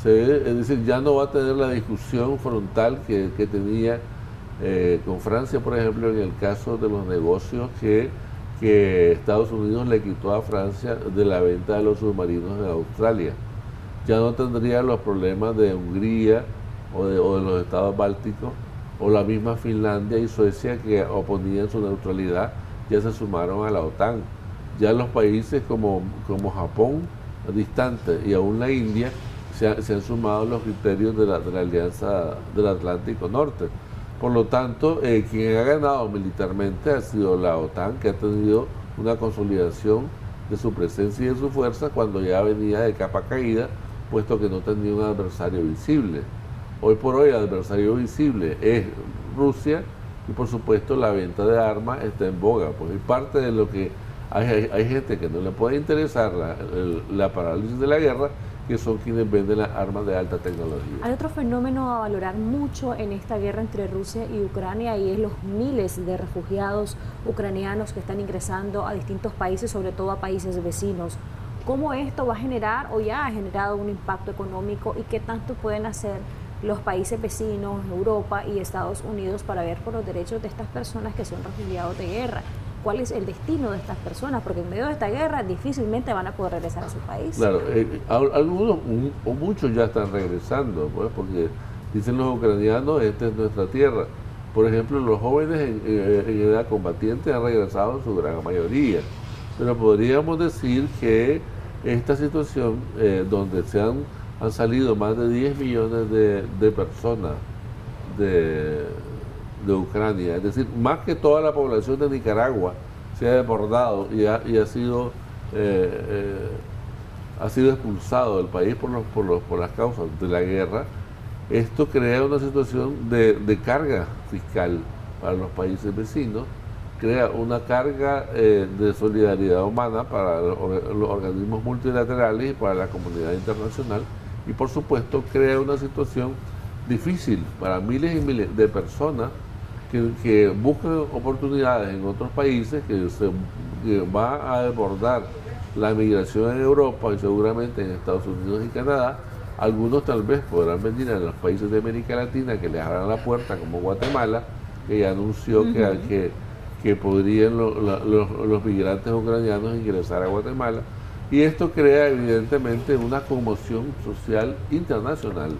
Es decir, ya no va a tener la discusión frontal que tenía con Francia, por ejemplo, en el caso de los negocios que Estados Unidos le quitó a Francia de la venta de los submarinos en Australia. Ya no tendría los problemas de Hungría o de los estados bálticos, o la misma Finlandia y Suecia, que oponían su neutralidad, ya se sumaron a la OTAN. Ya los países como Japón, distante, y aún la India, se han sumado los criterios de la Alianza del Atlántico Norte. Por lo tanto, quien ha ganado militarmente ha sido la OTAN, que ha tenido una consolidación de su presencia y de su fuerza cuando ya venía de capa caída, puesto que no tenía un adversario visible. Hoy por hoy el adversario visible es Rusia, y por supuesto la venta de armas está en boga, pues es parte de lo que hay gente que no le puede interesar la parálisis de la guerra, que son quienes venden las armas de alta tecnología.
Hay otro fenómeno a valorar mucho en esta guerra entre Rusia y Ucrania, y es los miles de refugiados ucranianos que están ingresando a distintos países, sobre todo a países vecinos. ¿Cómo esto va a generar o ya ha generado un impacto económico, y qué tanto pueden hacer los países vecinos, Europa y Estados Unidos, para ver por los derechos de estas personas que son refugiados de guerra? ¿Cuál es el destino de estas personas? Porque en medio de esta guerra difícilmente van a poder regresar a su país.
Claro, algunos o muchos ya están regresando, pues, porque dicen los ucranianos, esta es nuestra tierra. Por ejemplo, los jóvenes en edad combatiente han regresado en su gran mayoría. Pero podríamos decir que esta situación, donde han salido más de 10 millones de personas de Ucrania, es decir, más que toda la población de Nicaragua se ha desbordado y ha sido expulsado del país por las causas de la guerra. Esto crea una situación de carga fiscal para los países vecinos, crea una carga de solidaridad humana para los organismos multilaterales y para la comunidad internacional, y por supuesto crea una situación difícil para miles y miles de personas que buscan oportunidades en otros países, que va a desbordar la migración en Europa y seguramente en Estados Unidos y Canadá. Algunos tal vez podrán venir a los países de América Latina que les abran la puerta, como Guatemala, que ya anunció que podrían los migrantes ucranianos ingresar a Guatemala. Y esto crea evidentemente una conmoción social internacional.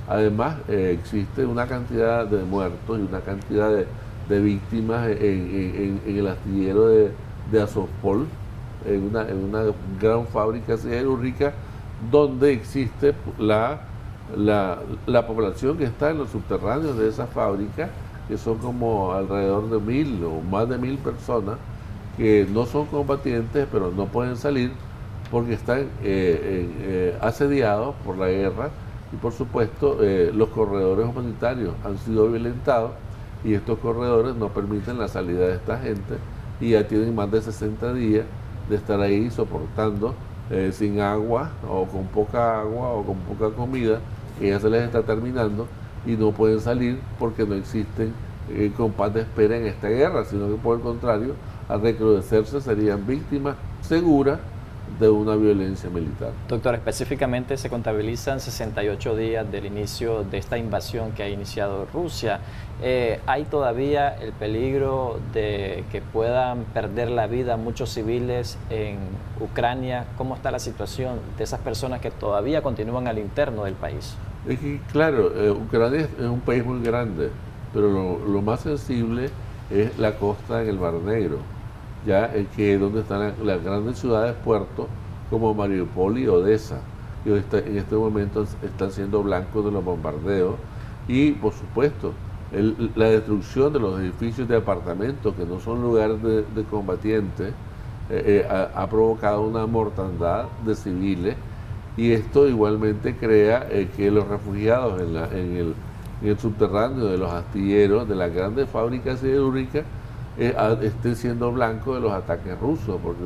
Además, existe una cantidad de muertos y una cantidad de víctimas en el astillero de Azovstal, en una gran fábrica siderúrgica, donde existe la población que está en los subterráneos de esa fábrica, que son como alrededor de 1000 o más de 1000 personas, que no son combatientes, pero no pueden salir porque están asediados por la guerra. Y por supuesto, los corredores humanitarios han sido violentados y estos corredores no permiten la salida de esta gente, y ya tienen más de 60 días de estar ahí soportando sin agua o con poca comida, que ya se les está terminando, y no pueden salir porque no existen compás de espera en esta guerra, sino que por el contrario, al recrudecerse serían víctimas seguras de una violencia militar.
Doctor, específicamente se contabilizan 68 días del inicio de esta invasión que ha iniciado Rusia. ¿Hay todavía el peligro de que puedan perder la vida muchos civiles en Ucrania? ¿Cómo está la situación de esas personas que todavía continúan al interno del país?
Es que, claro, Ucrania es un país muy grande, pero lo más sensible es la costa en el Mar Negro, ya que es donde están las grandes ciudades puertos como Mariupol y Odessa, que en este momento están siendo blancos de los bombardeos, y por supuesto la destrucción de los edificios de apartamentos que no son lugares de combatientes ha provocado una mortandad de civiles, y esto igualmente crea que los refugiados en el subterráneo de los astilleros de las grandes fábricas siderúrgicas estén siendo blancos de los ataques rusos, porque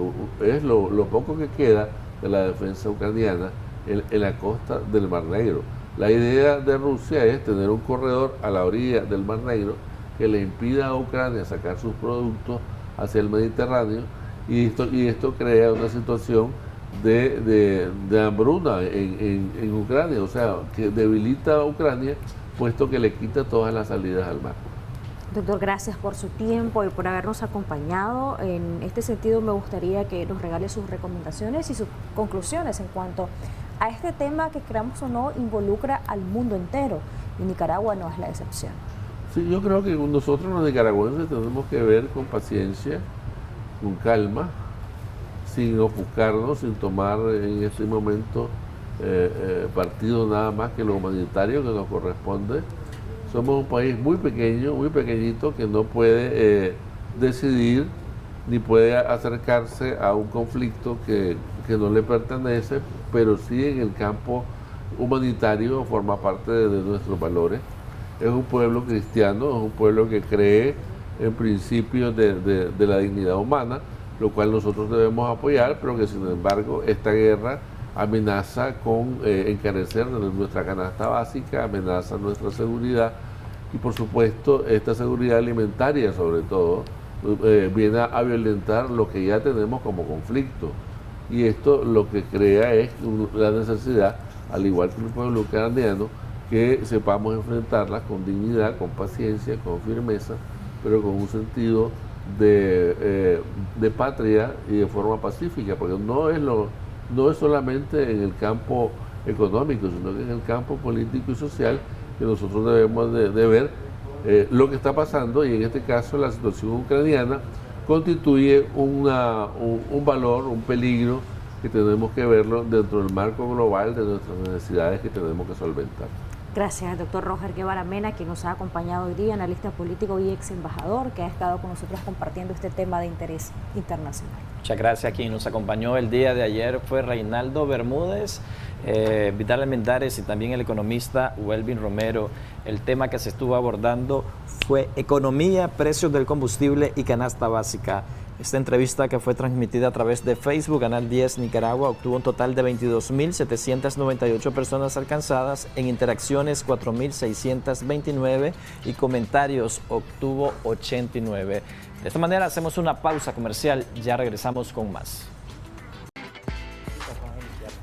es lo poco que queda de la defensa ucraniana en la costa del Mar Negro. La idea de Rusia es tener un corredor a la orilla del Mar Negro que le impida a Ucrania sacar sus productos hacia el Mediterráneo, y esto crea una situación de hambruna en Ucrania, o sea, que debilita a Ucrania, puesto que le quita todas las salidas al mar.
Doctor, gracias por su tiempo y por habernos acompañado. En este sentido, me gustaría que nos regale sus recomendaciones y sus conclusiones en cuanto a este tema que, creamos o no, involucra al mundo entero, y Nicaragua no es la excepción. Sí,
yo creo que nosotros los nicaragüenses tenemos que ver con paciencia, con calma, sin ofuscarnos, sin tomar en este momento partido nada más que lo humanitario que nos corresponde. Somos un país muy pequeño, muy pequeñito, que no puede decidir ni puede acercarse a un conflicto que no le pertenece, pero sí en el campo humanitario forma parte de nuestros valores. Es un pueblo cristiano, es un pueblo que cree en principios de la dignidad humana, lo cual nosotros debemos apoyar, pero que sin embargo esta guerra amenaza con encarecer nuestra canasta básica, amenaza nuestra seguridad, y por supuesto esta seguridad alimentaria sobre todo viene a violentar lo que ya tenemos como conflicto, y esto lo que crea es la necesidad, al igual que el pueblo ucraniano, que sepamos enfrentarlas con dignidad, con paciencia, con firmeza, pero con un sentido de patria y de forma pacífica, porque no es solamente en el campo económico, sino que en el campo político y social que nosotros debemos de ver lo que está pasando, y en este caso la situación ucraniana constituye un valor, un peligro que tenemos que verlo dentro del marco global de nuestras necesidades que tenemos que solventar.
Gracias, doctor Roger Guevara Mena, quien nos ha acompañado hoy día, analista político y ex embajador, que ha estado con nosotros compartiendo este tema de interés internacional.
Muchas gracias. Quien nos acompañó el día de ayer fue Reinaldo Bermúdez, Vital Almendares y también el economista Welvin Romero. El tema que se estuvo abordando fue economía, precios del combustible y canasta básica. Esta entrevista, que fue transmitida a través de Facebook, Canal 10 Nicaragua, obtuvo un total de 22.798 personas alcanzadas, en interacciones 4.629 y comentarios obtuvo 89. De esta manera hacemos una pausa comercial, ya regresamos con más.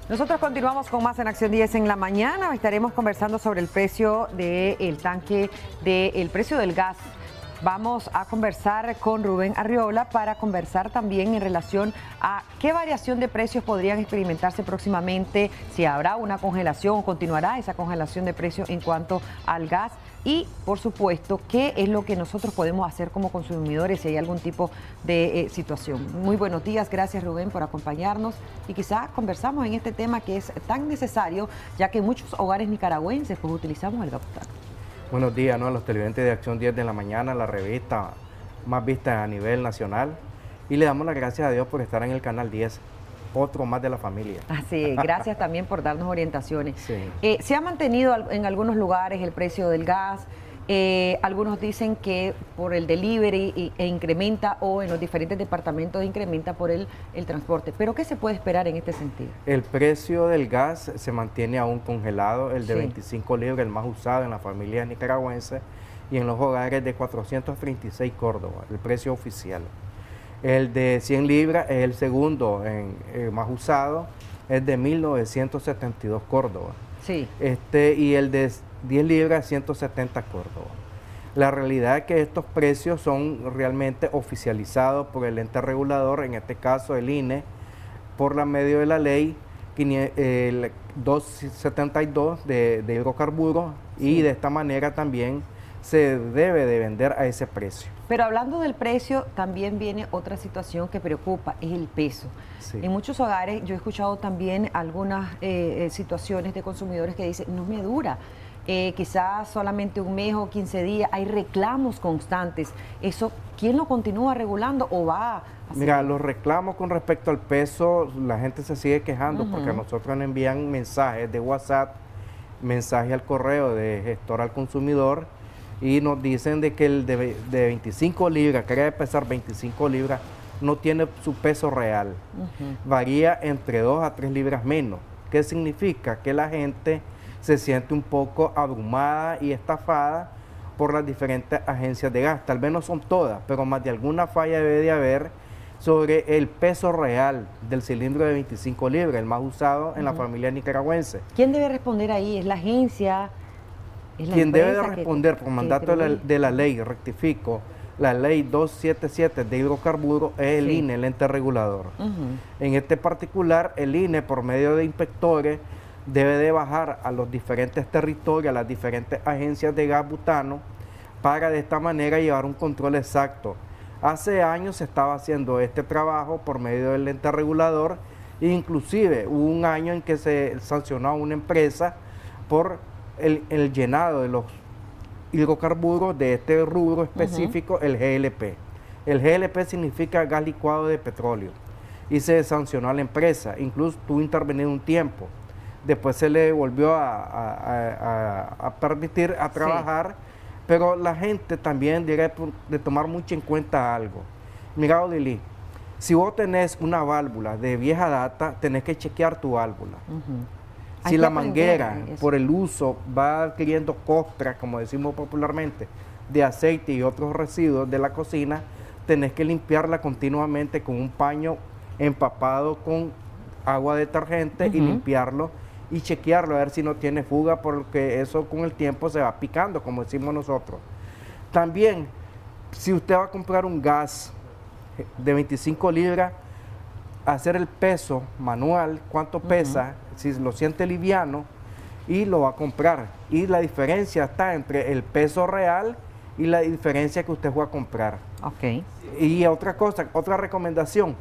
Nosotros continuamos con más en Acción 10 en la mañana. Estaremos conversando sobre el precio del tanque, el precio del gas. Vamos a conversar con Rubén Arriola para conversar también en relación a qué variación de precios podrían experimentarse próximamente, si habrá una congelación o continuará esa congelación de precios en cuanto al gas y, por supuesto, qué es lo que nosotros podemos hacer como consumidores si hay algún tipo de situación. Muy buenos días, gracias Rubén por acompañarnos y quizás conversamos en este tema que es tan necesario, ya que en muchos hogares nicaragüenses pues utilizamos el gas butano.
Buenos días, ¿no?, a los televidentes de Acción 10 de la mañana, la revista más vista a nivel nacional. Y le damos las gracias a Dios por estar en el Canal 10, otro más de la familia.
Así, gracias también por darnos orientaciones.
Sí.
Se ha mantenido en algunos lugares el precio del gas. Algunos dicen que por el delivery incrementa, o en los diferentes departamentos incrementa por el transporte. ¿Pero qué se puede esperar en este sentido?
El precio del gas se mantiene aún congelado, el de
Sí.
25 libras, el más usado en las familias nicaragüenses y en los hogares de 436 Córdoba, el precio oficial. El de 100 libras es el segundo más usado, es de 1972 Córdoba.
Sí.
Y el de 10 libras, 170 Córdoba. La realidad es que estos precios son realmente oficializados por el ente regulador, en este caso el INE, por la medio de la ley 272 de hidrocarburos,
Sí.
y de esta manera también se debe de vender a ese precio.
Pero hablando del precio, también viene otra situación que preocupa, es el peso.
Sí.
En muchos hogares yo he escuchado también algunas situaciones de consumidores que dicen, no me dura, quizás solamente un mes o 15 días, hay reclamos constantes. ¿Eso quién lo continúa regulando o va a hacer?
Mira, los reclamos con respecto al peso, la gente se sigue quejando porque a nosotros nos envían mensajes de WhatsApp, mensajes al correo de gestor al consumidor, y nos dicen de que el de 25 libras, que debe pesar 25 libras, no tiene su peso real. Varía entre 2 a 3 libras menos. ¿Qué significa? Que la gente se siente un poco abrumada y estafada por las diferentes agencias de gas. Tal vez no son todas, pero más de alguna falla debe de haber sobre el peso real del cilindro de 25 libras, el más usado en la familia nicaragüense.
¿Quién debe responder ahí? ¿Es la agencia? ¿Es la
Quien debe de
empresa
responder por mandato de la ley, rectifico, la ley 277 de hidrocarburos es el INE, el ente regulador. En este particular, el INE, por medio de inspectores, debe de bajar a los diferentes territorios, a las diferentes agencias de gas butano, para de esta manera llevar un control exacto. Hace años se estaba haciendo este trabajo por medio del ente regulador, e inclusive hubo un año en que se sancionó a una empresa por el llenado de los hidrocarburos de este rubro específico, el GLP. El GLP significa gas licuado de petróleo, y se sancionó a la empresa, incluso tuvo intervenido un tiempo. Después se le volvió a permitir a trabajar, pero la gente también debe de tomar mucho en cuenta algo. Mira, Odilí, si vos tenés una válvula de vieja data, tenés que chequear tu válvula. Si la manguera, por el uso, va adquiriendo costras, como decimos popularmente, de aceite y otros residuos de la cocina, tenés que limpiarla continuamente con un paño empapado con agua detergente y limpiarlo y chequearlo a ver si no tiene fuga, porque eso con el tiempo se va picando, como decimos nosotros. También, si usted va a comprar un gas de 25 libras, hacer el peso manual, cuánto pesa, si lo siente liviano, y lo va a comprar. Y la diferencia está entre el peso real y la diferencia que usted fue a comprar. Y otra cosa, otra recomendación,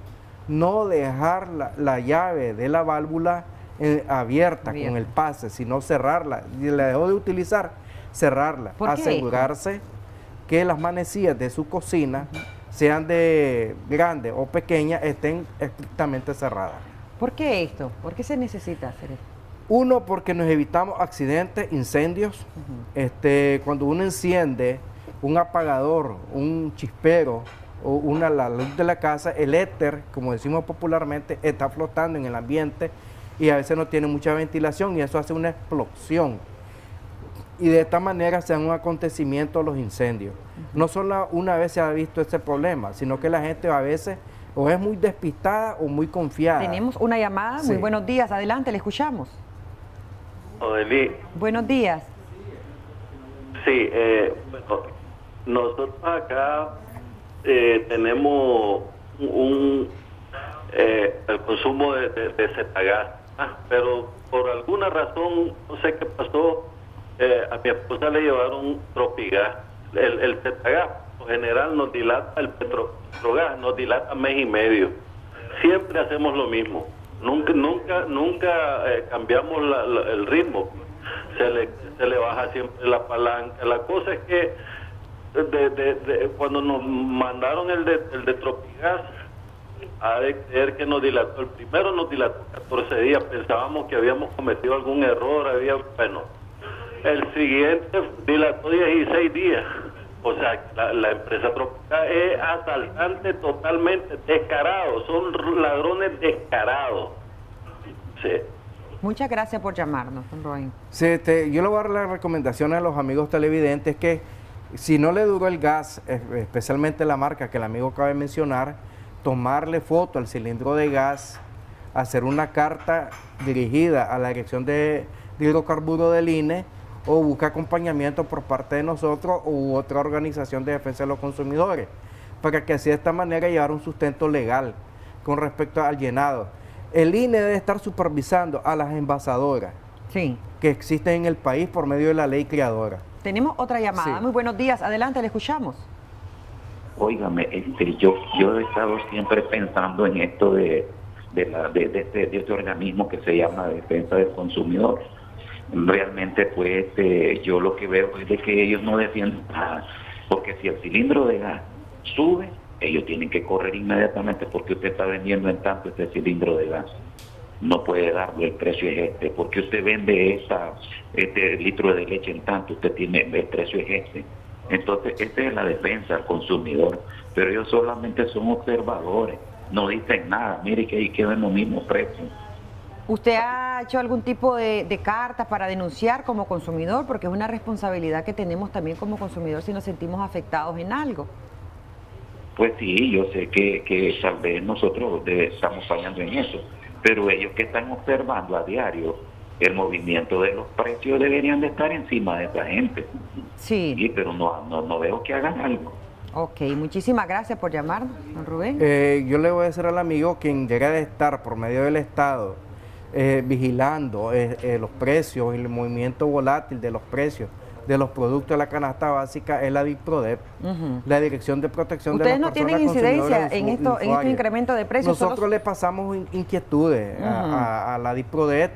no dejar la llave de la válvula abierta con el pase, sino cerrarla. Si la dejó de utilizar, cerrarla. Asegurarse que las manecillas de su cocina, sean de grande o pequeña, estén estrictamente cerradas.
¿Por qué esto? ¿Por qué se necesita hacer esto?
Uno, porque nos evitamos accidentes, incendios. Cuando uno enciende un apagador, un chispero la luz de la casa, el éter, como decimos popularmente, está flotando en el ambiente y a veces no tiene mucha ventilación y eso hace una explosión. Y de esta manera se dan un acontecimiento los incendios. No solo una vez se ha visto ese problema, sino que la gente a veces o es muy despistada o muy confiada.
Tenemos una llamada. Sí. Muy buenos días. Adelante, le escuchamos.
Odeli.
Buenos días.
Sí, bueno, nosotros acá tenemos el consumo de Cetagas, pero por alguna razón, no sé qué pasó, a mi esposa le llevaron Tropigas. El Cetagas, por general, nos dilata, el Petrogas nos dilata mes y medio. Siempre hacemos lo mismo. Nunca cambiamos el ritmo. Se le baja siempre la palanca. La cosa es que cuando nos mandaron el de Tropigas, ha de creer que nos dilató. El primero nos dilató 14 días. Pensábamos que habíamos cometido algún error. Bueno, el siguiente dilató 16 días. O sea, la empresa Tropigas es asaltante totalmente, descarado. Son ladrones descarados. Sí.
Muchas gracias por llamarnos, don Rubén.
Sí, yo le voy a dar la recomendación a los amigos televidentes que si no le duró el gas, especialmente la marca que el amigo acaba de mencionar, tomarle foto al cilindro de gas, hacer una carta dirigida a la Dirección de Hidrocarburos del INE o buscar acompañamiento por parte de nosotros u otra organización de defensa de los consumidores, para que así de esta manera llevar un sustento legal con respecto al llenado. El INE debe estar supervisando a las envasadoras que existen en el país por medio de la ley creadora.
Tenemos otra llamada.
Sí.
Muy buenos días. Adelante, le escuchamos.
Óigame, yo he estado siempre pensando en esto de este organismo que se llama Defensa del Consumidor. Realmente, pues, yo lo que veo es de que ellos no defienden nada, porque si el cilindro de gas sube, ellos tienen que correr inmediatamente porque usted está vendiendo en tanto este cilindro de gas. No puede darle el precio es este, porque usted vende este litro de leche en tanto, usted tiene el precio es este. Entonces, esta es la defensa al consumidor, pero ellos solamente son observadores, no dicen nada. Mire que ahí quedan los mismos precios.
¿Usted ha hecho algún tipo de cartas para denunciar como consumidor? Porque es una responsabilidad que tenemos también como consumidor si nos sentimos afectados en algo.
Pues sí, yo sé que tal vez nosotros estamos fallando en eso, pero ellos que están observando a diario el movimiento de los precios deberían de estar encima de esa gente. Sí, pero no veo que hagan algo.
Ok, muchísimas gracias por llamarnos, don Rubén.
Yo le voy a decir al amigo quien debe de estar por medio del Estado vigilando los precios y el movimiento volátil de los precios de los productos de la canasta básica es la DIPRODEP, la Dirección de Protección de las Personas
Consumidoras. ¿Ustedes no tienen incidencia en este incremento de precios?
Nosotros le pasamos inquietudes a la DIPRODEP,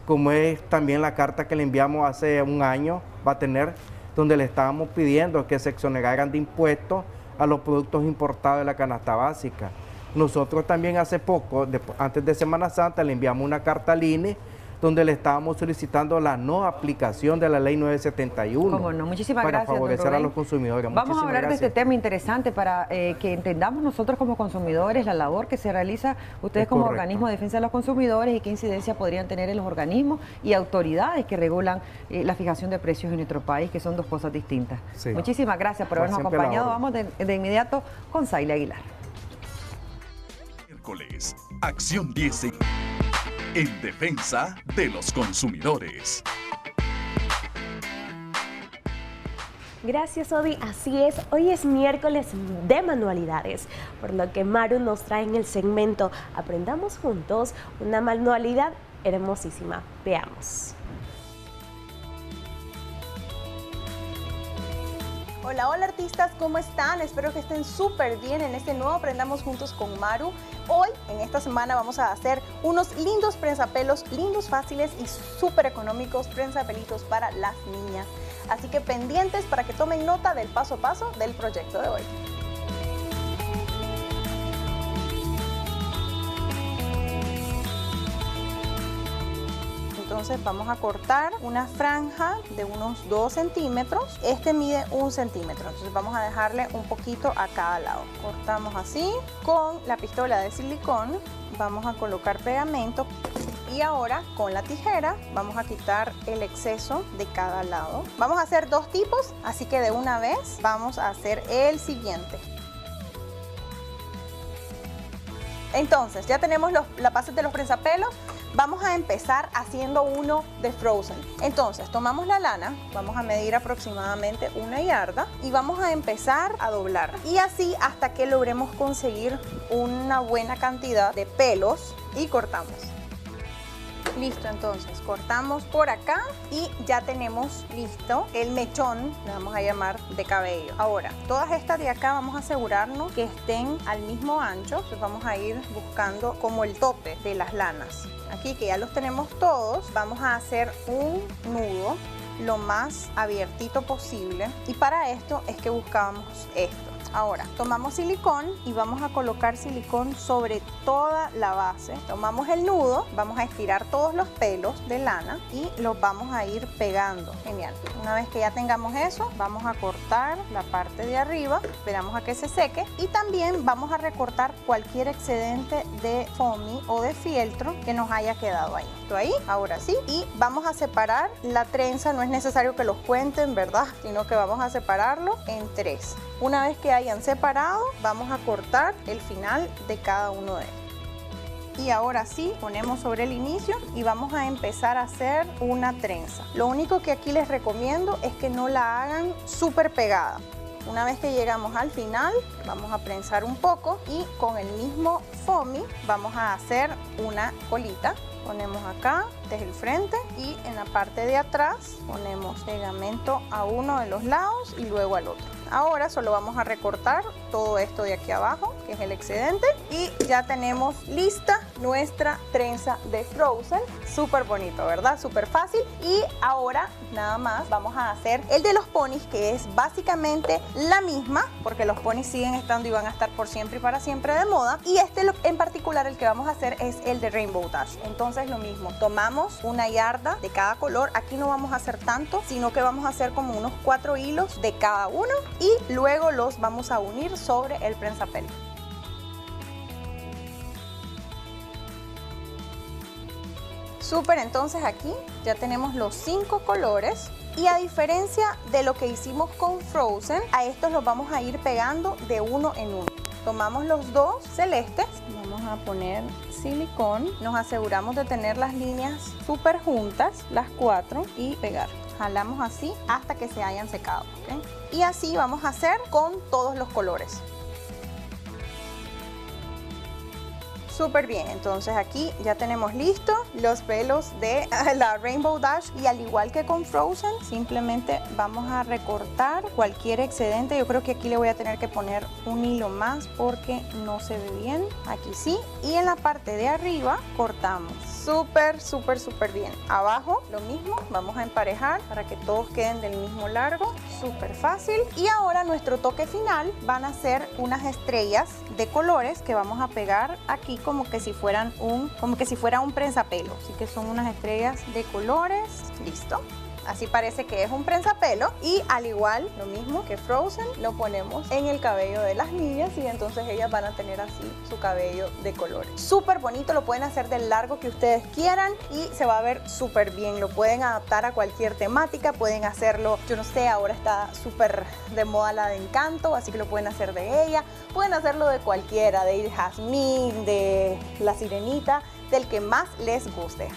como es también la carta que le enviamos hace un año, va a tener, donde le estábamos pidiendo que se exoneraran de impuestos a los productos importados de la canasta básica. Nosotros también hace poco, antes de Semana Santa, le enviamos una carta al INE donde le estábamos solicitando la no aplicación de la ley 971.
Cómo no, muchísimas
para
gracias,
favorecer a los consumidores.
Vamos a hablar de este tema interesante para que entendamos nosotros como consumidores la labor que se realiza ustedes como organismo de defensa de los consumidores y qué incidencia podrían tener en los organismos y autoridades que regulan la fijación de precios en nuestro país, que son dos cosas distintas. Sí. Muchísimas gracias por habernos acompañado. Vamos de inmediato con Saile Aguilar.
Miércoles, Acción 10 en defensa de los consumidores.
Gracias, Odi. Así es, hoy es miércoles de manualidades, por lo que Maru nos trae en el segmento Aprendamos Juntos una manualidad hermosísima. Veamos.
Hola, hola artistas, ¿cómo están? Espero que estén súper bien en este nuevo Aprendamos Juntos con Maru. Hoy, en esta semana, vamos a hacer unos lindos prensapelos, lindos, fáciles y súper económicos prensapelitos para las niñas. Así que pendientes para que tomen nota del paso a paso del proyecto de hoy. entonces vamos a cortar una franja de unos 2 centímetros. Este mide 1 centímetro, entonces vamos a dejarle un poquito a cada lado. Cortamos así. Con la pistola de silicón vamos a colocar pegamento. Y ahora con la tijera vamos a quitar el exceso de cada lado. Vamos a hacer 2 tipos, así que de una vez vamos a hacer el siguiente. Entonces ya tenemos la base de los prensapelos. Vamos a empezar haciendo uno de Frozen. Entonces tomamos la lana, vamos a medir aproximadamente 1 yarda y vamos a empezar a doblar. Y así hasta que logremos conseguir una buena cantidad de pelos y cortamos. Listo, entonces cortamos por acá y ya tenemos listo el mechón, le vamos a llamar, de cabello. Ahora, todas estas de acá vamos a asegurarnos que estén al mismo ancho, entonces vamos a ir buscando como el tope de las lanas. Aquí que ya los tenemos todos, vamos a hacer un nudo lo más abiertito posible y para esto es que buscamos esto. Ahora, tomamos silicón y vamos a colocar silicón sobre toda la base. Tomamos el nudo, vamos a estirar todos los pelos de lana y los vamos a ir pegando. Genial. Una vez que ya tengamos eso, vamos a cortar la parte de arriba, esperamos a que se seque y también vamos a recortar cualquier excedente de foamy o de fieltro que nos haya quedado ahí. Esto ahí, ahora sí. Y vamos a separar la trenza, no es necesario que los cuenten, ¿verdad? Sino que vamos a separarlo en 3. Una vez que hayan separado, vamos a cortar el final de cada uno de ellos. Y ahora sí, ponemos sobre el inicio y vamos a empezar a hacer una trenza. Lo único que aquí les recomiendo es que no la hagan súper pegada. Una vez que llegamos al final, vamos a prensar un poco y con el mismo foamy vamos a hacer una colita. Ponemos acá, este es el frente y en la parte de atrás ponemos pegamento a uno de los lados y luego al otro. Ahora solo vamos a recortar todo esto de aquí abajo, que es el excedente, y ya tenemos lista nuestra trenza de Frozen. Súper bonito, ¿verdad? Súper fácil. Y ahora nada más vamos a hacer el de los ponis, que es básicamente la misma, porque los ponis siguen estando y van a estar por siempre y para siempre de moda. Y este en particular, el que vamos a hacer es el de Rainbow Dash. Entonces lo mismo, tomamos 1 yarda de cada color. Aquí no vamos a hacer tanto, sino que vamos a hacer como unos 4 hilos de cada uno y luego los vamos a unir sobre el prensapelo. Súper, entonces aquí ya tenemos los 5 colores y a diferencia de lo que hicimos con Frozen, a estos los vamos a ir pegando de uno en uno. Tomamos los 2 celestes, vamos a poner silicón, nos aseguramos de tener las líneas súper juntas, las 4, y pegar. Jalamos así hasta que se hayan secado, ¿okay? Y así vamos a hacer con todos los colores. Súper bien, entonces aquí ya tenemos listo los pelos de la Rainbow Dash y al igual que con Frozen, simplemente vamos a recortar cualquier excedente. Yo creo que aquí le voy a tener que poner un hilo más porque no se ve bien. Aquí sí, y en la parte de arriba cortamos. Súper, súper, súper bien. Abajo lo mismo, vamos a emparejar para que todos queden del mismo largo. Súper fácil. Y ahora nuestro toque final van a ser unas estrellas de colores que vamos a pegar aquí como que si fuera un prensapelo. Así que son unas estrellas de colores. Listo. Así parece que es un prensapelo y al igual, lo mismo que Frozen, lo ponemos en el cabello de las niñas y entonces ellas van a tener así su cabello de colores. Súper bonito, lo pueden hacer del largo que ustedes quieran y se va a ver súper bien. Lo pueden adaptar a cualquier temática, pueden hacerlo, yo no sé, ahora está súper de moda la de Encanto, así que lo pueden hacer de ella. Pueden hacerlo de cualquiera, de Jazmín, de la Sirenita, del que más les guste.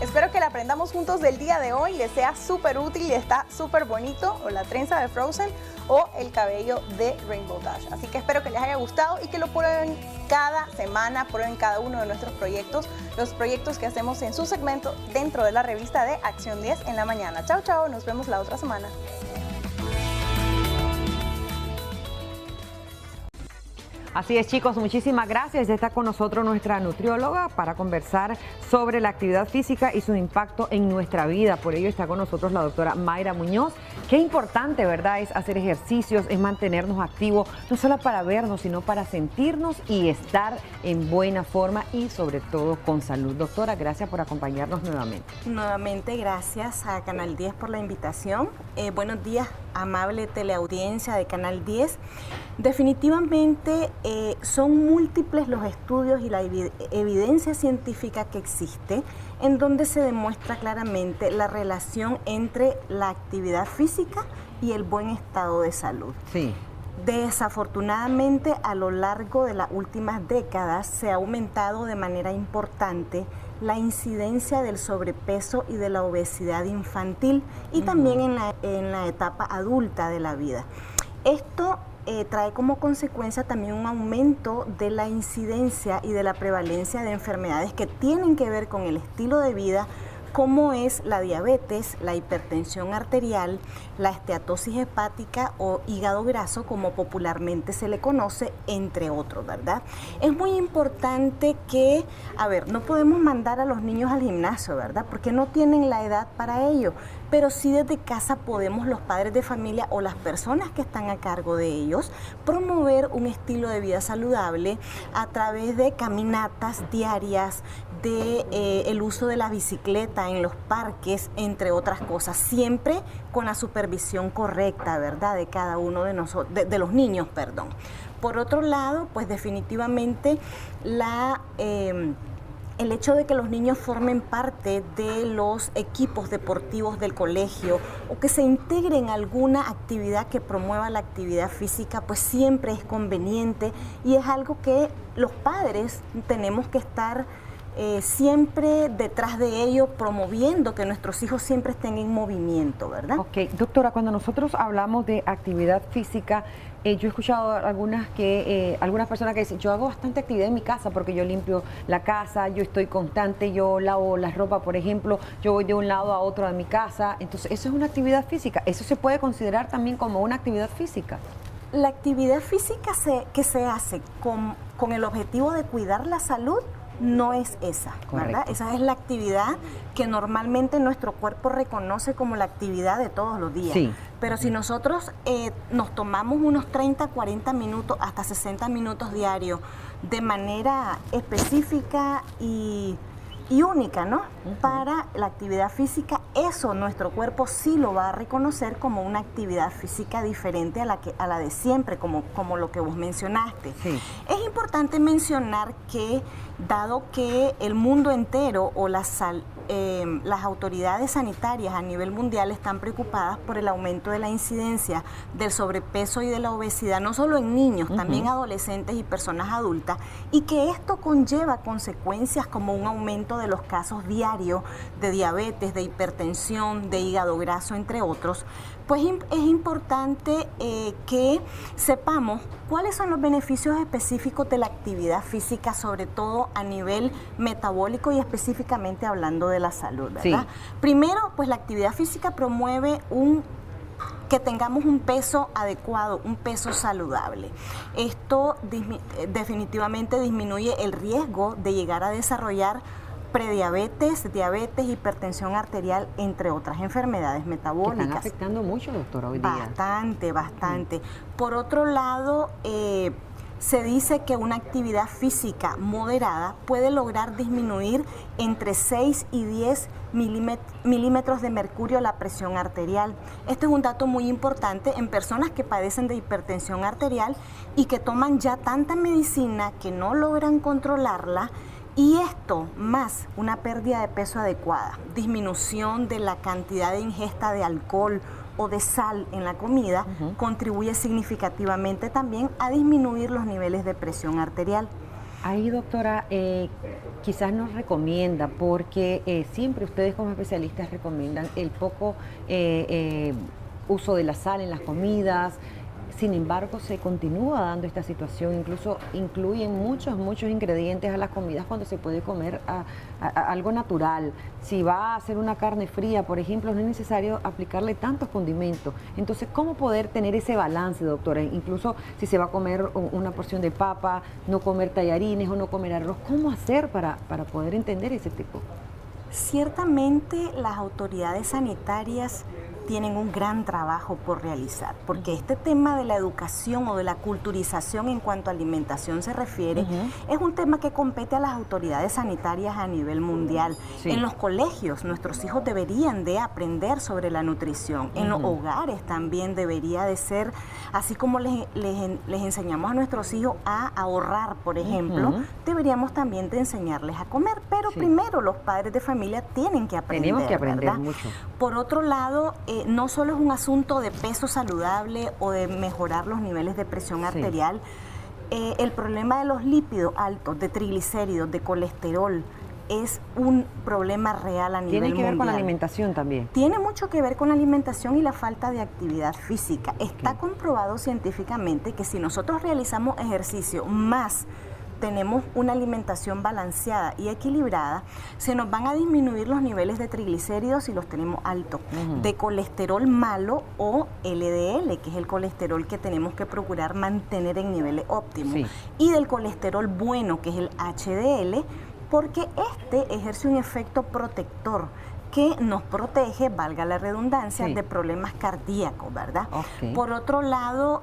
Espero que la aprendamos juntos del día de hoy, les sea súper útil y está súper bonito, o la trenza de Frozen o el cabello de Rainbow Dash. Así que espero que les haya gustado y que lo prueben cada semana, prueben cada uno de nuestros proyectos, los proyectos que hacemos en su segmento dentro de la revista de Acción 10 en la mañana. Chao, chao, nos vemos la otra semana.
Así es, chicos, muchísimas gracias. Ya está con nosotros nuestra nutrióloga para conversar sobre la actividad física y su impacto en nuestra vida. Por ello está con nosotros la doctora Mayra Muñoz. Qué importante, ¿verdad?, es hacer ejercicios, es mantenernos activos, no solo para vernos, sino para sentirnos y estar en buena forma y sobre todo con salud. Doctora, gracias por acompañarnos nuevamente.
Nuevamente, gracias a Canal 10 por la invitación. Buenos días, amable teleaudiencia de Canal 10. Definitivamente son múltiples los estudios y la evidencia científica que existe en donde se demuestra claramente la relación entre la actividad física y el buen estado de salud.
Sí.
Desafortunadamente, a lo largo de las últimas décadas se ha aumentado de manera importante la incidencia del sobrepeso y de la obesidad infantil y también en la etapa adulta de la vida. Esto trae como consecuencia también un aumento de la incidencia y de la prevalencia de enfermedades que tienen que ver con el estilo de vida, como es la diabetes, la hipertensión arterial, la esteatosis hepática o hígado graso, como popularmente se le conoce, entre otros, ¿verdad? Es muy importante que, no podemos mandar a los niños al gimnasio, ¿verdad?, porque no tienen la edad para ello, pero sí desde casa podemos los padres de familia o las personas que están a cargo de ellos promover un estilo de vida saludable a través de caminatas diarias, de el uso de la bicicleta en los parques, entre otras cosas, siempre con la supervisión correcta, ¿verdad?, de cada uno de nosotros, de los niños, perdón. Por otro lado, pues definitivamente el hecho de que los niños formen parte de los equipos deportivos del colegio o que se integren a alguna actividad que promueva la actividad física, pues siempre es conveniente y es algo que los padres tenemos que estar siempre detrás de ello, promoviendo que nuestros hijos siempre estén en movimiento, ¿verdad?
Ok, doctora, cuando nosotros hablamos de actividad física, yo he escuchado algunas personas que dicen, yo hago bastante actividad en mi casa porque yo limpio la casa, yo estoy constante, yo lavo la ropa, por ejemplo, yo voy de un lado a otro de mi casa, entonces eso es una actividad física, ¿eso se puede considerar también como una actividad física?
La actividad física que se hace con el objetivo de cuidar la salud no es esa, ¿verdad? Esa es la actividad que normalmente nuestro cuerpo reconoce como la actividad de todos los días. Sí. Pero si nosotros nos tomamos unos 30, 40 minutos, hasta 60 minutos diarios de manera específica y única, ¿no? Para la actividad física, eso nuestro cuerpo sí lo va a reconocer como una actividad física diferente a la de siempre, como lo que vos mencionaste. Sí. Es importante mencionar que, dado que el mundo entero o las autoridades sanitarias a nivel mundial están preocupadas por el aumento de la incidencia del sobrepeso y de la obesidad, no solo en niños, también adolescentes y personas adultas, y que esto conlleva consecuencias como un aumento de los casos diarios de diabetes, de hipertensión, de hígado graso, entre otros, pues es importante que sepamos cuáles son los beneficios específicos de la actividad física, sobre todo a nivel metabólico y específicamente hablando de la salud, ¿verdad? Sí. Primero, pues la actividad física promueve que tengamos un peso adecuado, un peso saludable. Esto definitivamente disminuye el riesgo de llegar a desarrollar prediabetes, diabetes, hipertensión arterial, entre otras enfermedades metabólicas.
Que están afectando mucho, doctora, hoy día.
Bastante. Por otro lado, se dice que una actividad física moderada puede lograr disminuir entre 6 y 10 milímetros de mercurio la presión arterial. Este es un dato muy importante en personas que padecen de hipertensión arterial y que toman ya tanta medicina que no logran controlarla. Y esto, más una pérdida de peso adecuada, disminución de la cantidad de ingesta de alcohol o de sal en la comida, contribuye significativamente también a disminuir los niveles de presión arterial.
Ahí, doctora, quizás nos recomienda, porque siempre ustedes como especialistas recomiendan el poco uso de la sal en las comidas. sin embargo se continúa dando esta situación, incluso incluyen muchos ingredientes a las comidas cuando se puede comer algo natural. Si va a hacer una carne fría, por ejemplo, no es necesario aplicarle tantos condimentos. Entonces, ¿cómo poder tener ese balance, doctora? Incluso si se va a comer una porción de papa, no comer tallarines o no comer arroz, ¿cómo hacer para poder entender ese tipo?
Ciertamente las autoridades sanitarias tienen un gran trabajo por realizar, porque este tema de la educación o de la culturización en cuanto a alimentación se refiere, es un tema que compete a las autoridades sanitarias a nivel mundial. Sí. En los colegios nuestros hijos deberían de aprender sobre la nutrición, en los hogares también debería de ser, así como les enseñamos a nuestros hijos a ahorrar, por ejemplo, deberíamos también de enseñarles a comer, pero primero los padres de familia tienen que aprender.
Tenemos que aprender, ¿verdad? Mucho.
Por otro lado, no solo es un asunto de peso saludable o de mejorar los niveles de presión arterial, el problema de los lípidos altos, de triglicéridos, de colesterol, es un problema real a nivel mundial.
¿Tiene que ver con la alimentación también?
Tiene mucho que ver con la alimentación y la falta de actividad física. Está comprobado científicamente que si nosotros realizamos ejercicio más tenemos una alimentación balanceada y equilibrada, se nos van a disminuir los niveles de triglicéridos si los tenemos altos, de colesterol malo o LDL, que es el colesterol que tenemos que procurar mantener en niveles óptimos, y del colesterol bueno, que es el HDL, porque este ejerce un efecto protector que nos protege, valga la redundancia, de problemas cardíacos, ¿verdad? Por otro lado,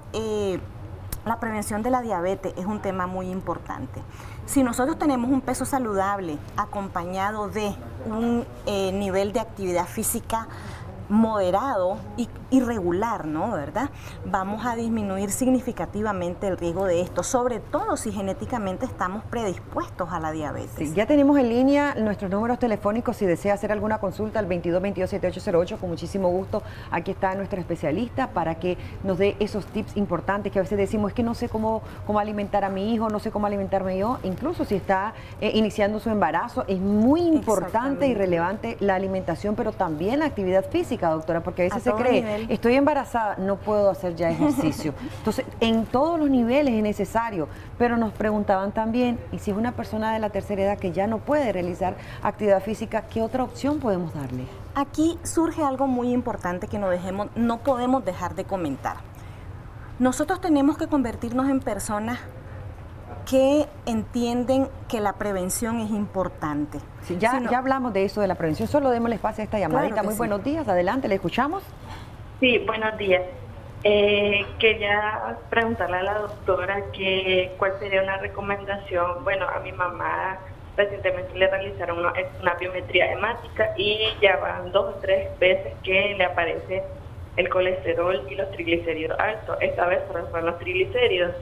la prevención de la diabetes es un tema muy importante. Si nosotros tenemos un peso saludable acompañado de un nivel de actividad física moderado y regular, ¿no? ¿Verdad? Vamos a disminuir significativamente el riesgo de esto, sobre todo si genéticamente estamos predispuestos a la diabetes.
Sí, ya tenemos en línea nuestros números telefónicos. Si desea hacer alguna consulta al 2222-7808, con muchísimo gusto, aquí está nuestra especialista para que nos dé esos tips importantes que a veces decimos, es que no sé cómo alimentar a mi hijo, no sé cómo alimentarme yo. Incluso si está iniciando su embarazo, es muy importante y relevante la alimentación, pero también la actividad física, doctora, porque a veces se cree, estoy embarazada, no puedo hacer ya ejercicio. Entonces, en todos los niveles es necesario, pero nos preguntaban también, y si es una persona de la tercera edad que ya no puede realizar actividad física, ¿qué otra opción podemos darle?
Aquí surge algo muy importante que no podemos dejar de comentar. Nosotros tenemos que convertirnos en personas que entienden que la prevención es importante.
Sí, ya hablamos de eso, de la prevención, solo démosle espacio a esta llamadita.
Claro,
muy buenos días, adelante, ¿le escuchamos?
Sí, buenos días. Quería preguntarle a la doctora cuál sería una recomendación. Bueno, a mi mamá recientemente le realizaron una biometría hemática y ya van 2 o 3 veces que le aparece el colesterol y los triglicéridos altos. Esta vez son los triglicéridos.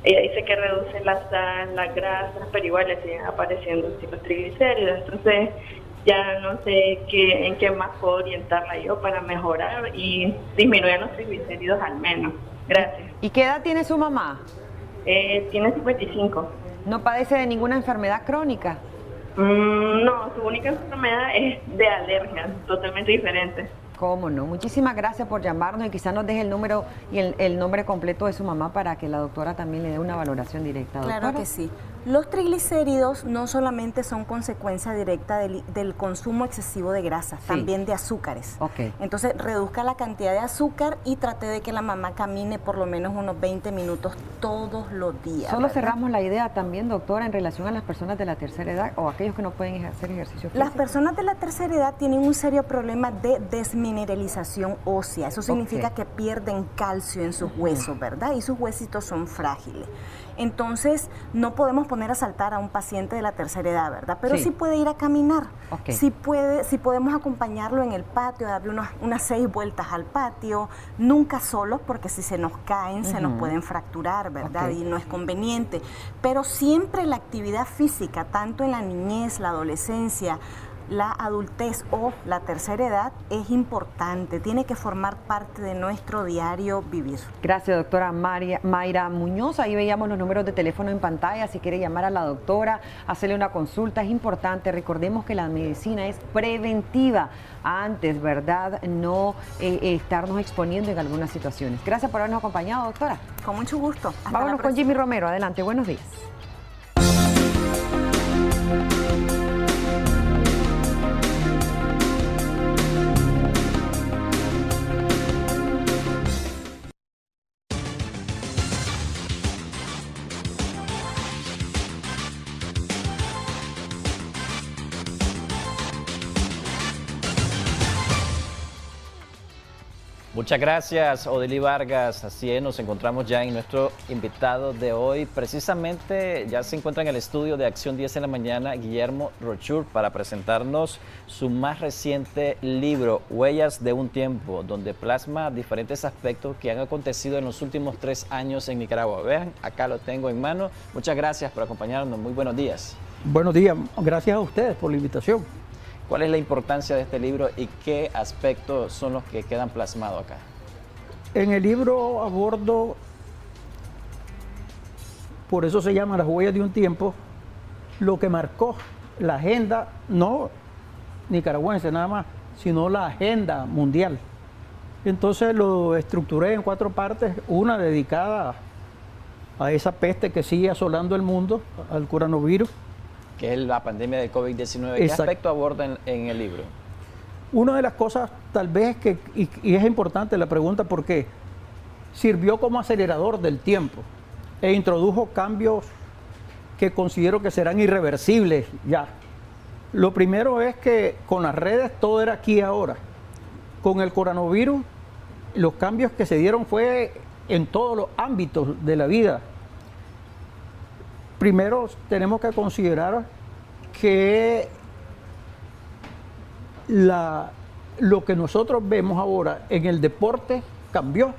Ella dice que reduce la sal, las grasas, pero igual le siguen apareciendo los triglicéridos. Entonces, ya no sé en qué más puedo orientarla yo para mejorar y disminuir los triglicéridos al menos. Gracias.
¿Y qué edad tiene su mamá?
Tiene 55.
¿No padece de ninguna enfermedad crónica?
No, su única enfermedad es de alergia, totalmente diferente.
¿Cómo no? Muchísimas gracias por llamarnos y quizás nos deje el número y el nombre completo de su mamá para que la doctora también le dé una valoración directa. ¿Doctora?
Claro que sí. Los triglicéridos no solamente son consecuencia directa del consumo excesivo de grasas, también de azúcares. Entonces, reduzca la cantidad de azúcar y trate de que la mamá camine por lo menos unos 20 minutos todos los días.
Solo cerramos la idea también, doctora, en relación a las personas de la tercera edad o aquellos que no pueden hacer ejercicio físico.
Las personas de la tercera edad tienen un serio problema de desmineralización ósea. Eso significa que pierden calcio en sus huesos, ¿verdad? Y sus huesitos son frágiles. Entonces, no podemos poner a saltar a un paciente de la tercera edad, ¿verdad? Pero sí puede ir a caminar. Sí podemos acompañarlo en el patio, darle unas 6 vueltas al patio, nunca solos, porque si se nos caen, se nos pueden fracturar, ¿verdad? Y no es conveniente. Pero siempre la actividad física, tanto en la niñez, la adolescencia, la adultez o la tercera edad es importante, tiene que formar parte de nuestro diario vivir.
Gracias, doctora Mayra Muñoz. Ahí veíamos los números de teléfono en pantalla. Si quiere llamar a la doctora, hacerle una consulta, es importante. Recordemos que la medicina es preventiva antes, ¿verdad? No estarnos exponiendo en algunas situaciones. Gracias por habernos acompañado, doctora.
Con mucho gusto.
Vámonos con Jimmy Romero. Adelante, buenos días.
Muchas gracias, Odely Vargas. Así es, nos encontramos ya en nuestro invitado de hoy. Precisamente ya se encuentra en el estudio de Acción 10 en la mañana Guillermo Rochur para presentarnos su más reciente libro, Huellas de un tiempo, donde plasma diferentes aspectos que han acontecido en los últimos 3 años en Nicaragua. Vean, acá lo tengo en mano. Muchas gracias por acompañarnos. Muy buenos días.
Buenos días. Gracias a ustedes por la invitación.
¿Cuál es la importancia de este libro y qué aspectos son los que quedan plasmados acá?
En el libro abordo, por eso se llama Las huellas de un tiempo, lo que marcó la agenda, no nicaragüense nada más, sino la agenda mundial. Entonces lo estructuré en 4 partes, una dedicada a esa peste que sigue asolando el mundo, al coronavirus,
que es la pandemia del COVID-19. ¿Qué aspecto aborda en el libro?
Una de las cosas tal vez y es importante la pregunta porque sirvió como acelerador del tiempo e introdujo cambios que considero que serán irreversibles ya. Lo primero es que con las redes todo era aquí y ahora. Con el coronavirus los cambios que se dieron fue en todos los ámbitos de la vida. Primero tenemos que considerar que lo que nosotros vemos ahora en el deporte cambió.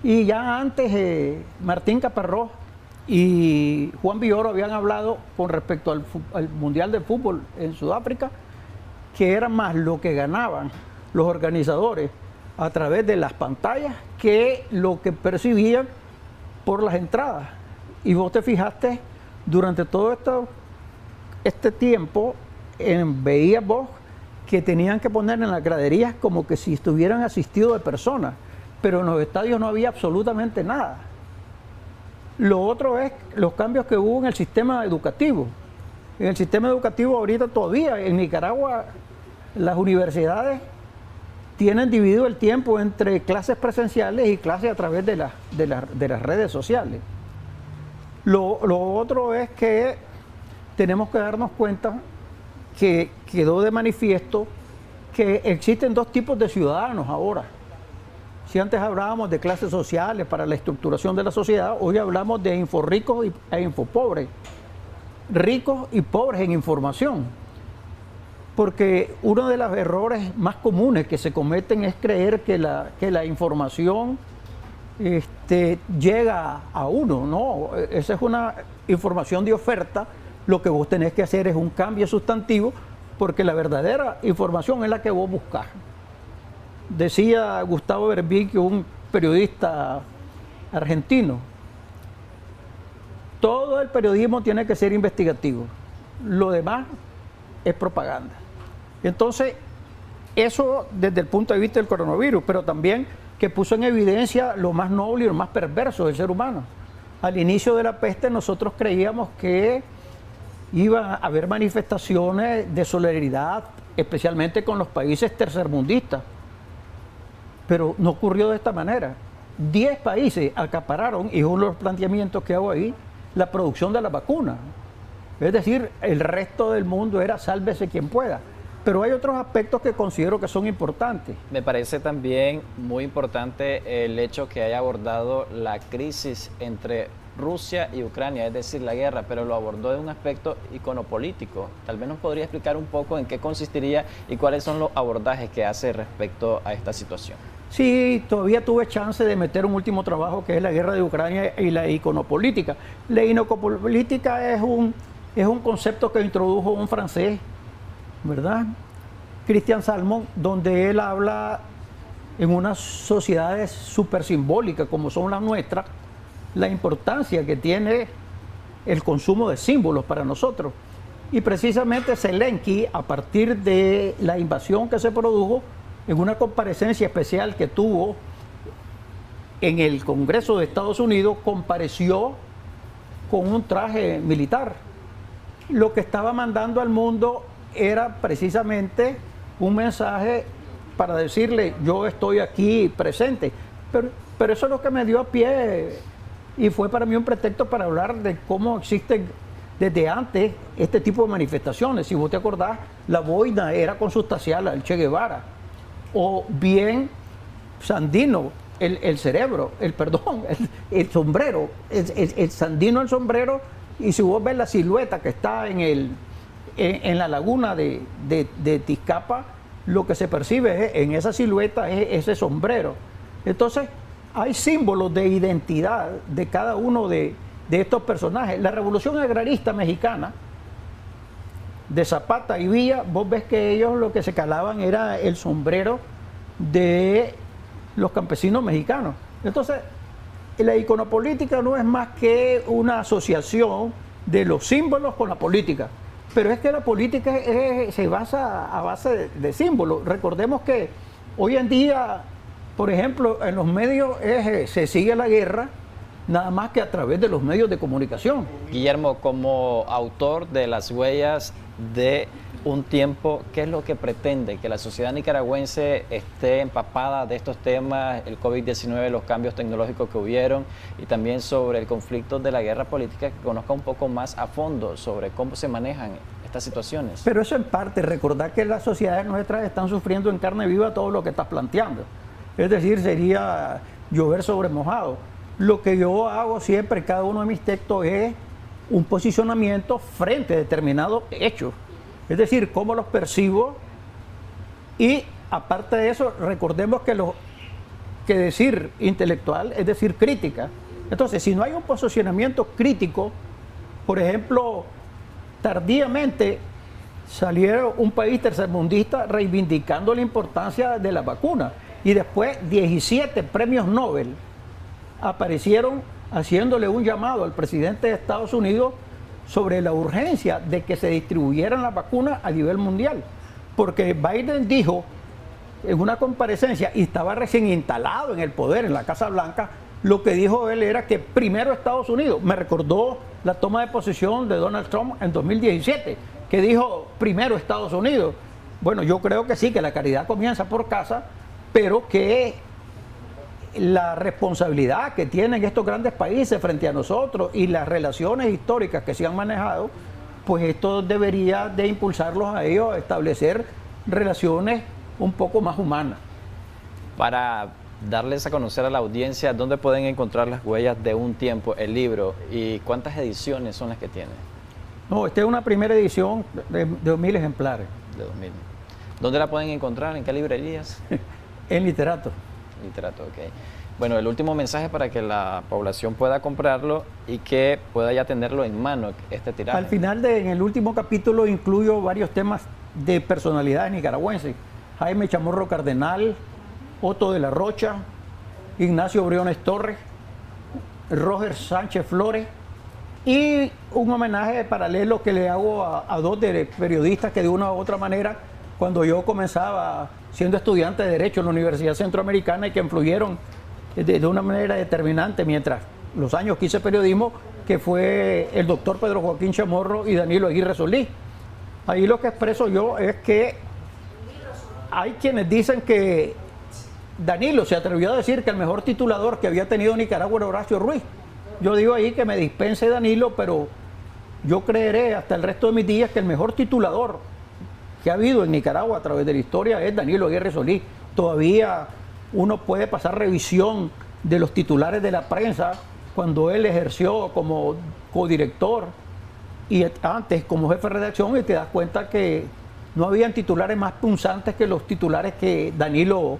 Y ya antes Martín Caparrós y Juan Villoro habían hablado con respecto al Mundial de Fútbol en Sudáfrica, que era más lo que ganaban los organizadores a través de las pantallas que lo que percibían por las entradas. Y vos te fijaste, durante todo este tiempo veías vos que tenían que poner en las graderías como que si estuvieran asistidos de personas, pero en los estadios no había absolutamente nada. Lo otro es los cambios que hubo en el sistema educativo. En el sistema educativo ahorita todavía en Nicaragua las universidades tienen dividido el tiempo entre clases presenciales y clases a través de las redes sociales. Lo otro es que tenemos que darnos cuenta que quedó de manifiesto que existen 2 tipos de ciudadanos ahora. Si antes hablábamos de clases sociales para la estructuración de la sociedad, hoy hablamos de inforricos e infopobres, ricos y pobres en información. Porque uno de los errores más comunes que se cometen es creer que la información llega a uno, no, esa es una información de oferta, lo que vos tenés que hacer es un cambio sustantivo, porque la verdadera información es la que vos buscás. Decía Gustavo Berbig, un periodista argentino, todo el periodismo tiene que ser investigativo, lo demás es propaganda. Entonces, eso desde el punto de vista del coronavirus, pero también que puso en evidencia lo más noble y lo más perverso del ser humano. Al inicio de la peste nosotros creíamos que iba a haber manifestaciones de solidaridad, especialmente con los países tercermundistas, pero no ocurrió de esta manera. 10 países acapararon, y uno de los planteamientos que hago ahí, la producción de la vacuna. Es decir, el resto del mundo era sálvese quien pueda. Pero hay otros aspectos que considero que son importantes.
Me parece también muy importante el hecho que haya abordado la crisis entre Rusia y Ucrania, es decir, la guerra, pero lo abordó de un aspecto iconopolítico. Tal vez nos podría explicar un poco en qué consistiría y cuáles son los abordajes que hace respecto a esta situación.
Sí, todavía tuve chance de meter un último trabajo que es la guerra de Ucrania y la iconopolítica. La iconopolítica es un concepto que introdujo un francés ¿verdad? Cristian Salmon, donde él habla en unas sociedades súper simbólicas como son las nuestras, la importancia que tiene el consumo de símbolos para nosotros. Y precisamente Zelensky, a partir de la invasión que se produjo, en una comparecencia especial que tuvo en el Congreso de Estados Unidos, compareció con un traje militar. Lo que estaba mandando al mundo era precisamente un mensaje para decirle, yo estoy aquí presente. Pero eso es lo que me dio a pie y fue para mí un pretexto para hablar de cómo existen desde antes este tipo de manifestaciones. Si vos te acordás, la boina era consustancial al Che Guevara, o bien Sandino, el cerebro, el sombrero, el Sandino el sombrero, y si vos ves la silueta que está en la laguna de Tizcapa, lo que se percibe en esa silueta es ese sombrero. Entonces, hay símbolos de identidad de cada uno de estos personajes. La revolución agrarista mexicana de Zapata y Villa, vos ves que ellos lo que se calaban era el sombrero de los campesinos mexicanos. Entonces, la iconopolítica no es más que una asociación de los símbolos con la política. Pero es que la política se basa a base de símbolos. Recordemos que hoy en día, por ejemplo, en los medios se sigue la guerra nada más que a través de los medios de comunicación.
Guillermo, como autor de Las huellas de un tiempo, ¿qué es lo que pretende? Que la sociedad nicaragüense esté empapada de estos temas, el COVID-19, los cambios tecnológicos que hubieron, y también sobre el conflicto de la guerra política, que conozca un poco más a fondo sobre cómo se manejan estas situaciones.
Pero eso en parte, recordar que las sociedades nuestras están sufriendo en carne viva todo lo que estás planteando. Es decir, sería llover sobre mojado. Lo que yo hago siempre en cada uno de mis textos es un posicionamiento frente a determinados hechos. Es decir, cómo los percibo, y aparte de eso, recordemos que decir intelectual es decir crítica. Entonces, si no hay un posicionamiento crítico, por ejemplo, tardíamente salieron un país tercermundista reivindicando la importancia de la vacuna, y después 17 premios Nobel aparecieron haciéndole un llamado al presidente de Estados Unidos sobre la urgencia de que se distribuyeran las vacunas a nivel mundial. Porque Biden dijo en una comparecencia, y estaba recién instalado en el poder en la Casa Blanca, lo que dijo él era que primero Estados Unidos. Me recordó la toma de posesión de Donald Trump en 2017, que dijo primero Estados Unidos. Bueno, yo creo que sí, que la caridad comienza por casa, pero que la responsabilidad que tienen estos grandes países frente a nosotros y las relaciones históricas que se han manejado, pues esto debería de impulsarlos a ellos a establecer relaciones un poco más humanas.
Para darles a conocer a la audiencia, ¿dónde pueden encontrar Las huellas de un tiempo, el libro, y cuántas ediciones son las que tiene?
No, esta es una primera edición de 2.000 ejemplares.
De 2.000. ¿Dónde la pueden encontrar? ¿En qué librerías?
En Literato.
Literato, ok. Bueno, el último mensaje para que la población pueda comprarlo y que pueda ya tenerlo en mano, este tiraje.
Al final, en el último capítulo, incluyo varios temas de personalidades nicaragüenses. Jaime Chamorro Cardenal, Otto de la Rocha, Ignacio Briones Torres, Roger Sánchez Flores, y un homenaje paralelo que le hago a dos de periodistas que de una u otra manera, cuando yo comenzaba siendo estudiante de Derecho en la Universidad Centroamericana, y que influyeron de una manera determinante mientras los años que hice periodismo, que fue el doctor Pedro Joaquín Chamorro y Danilo Aguirre Solís. Ahí lo que expreso yo es que hay quienes dicen que Danilo se atrevió a decir que el mejor titulador que había tenido Nicaragua era Horacio Ruiz. Yo digo ahí que me dispense Danilo, pero yo creeré hasta el resto de mis días que el mejor titulador que ha habido en Nicaragua a través de la historia es Danilo Aguirre Solís. Todavía uno puede pasar revisión de los titulares de la prensa cuando él ejerció como codirector y antes como jefe de redacción, y te das cuenta que no habían titulares más punzantes que los titulares que Danilo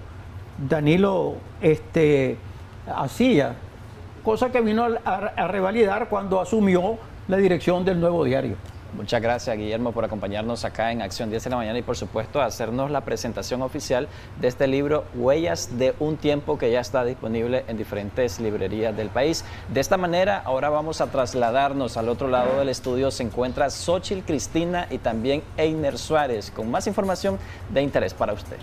hacía, cosa que vino a revalidar cuando asumió la dirección del Nuevo Diario.
Muchas gracias, Guillermo, por acompañarnos acá en Acción 10 de la mañana y por supuesto hacernos la presentación oficial de este libro Huellas de un tiempo, que ya está disponible en diferentes librerías del país. De esta manera, ahora vamos a trasladarnos al otro lado del estudio. Se encuentra Xochitl Cristina y también Einer Suárez con más información de interés para usted.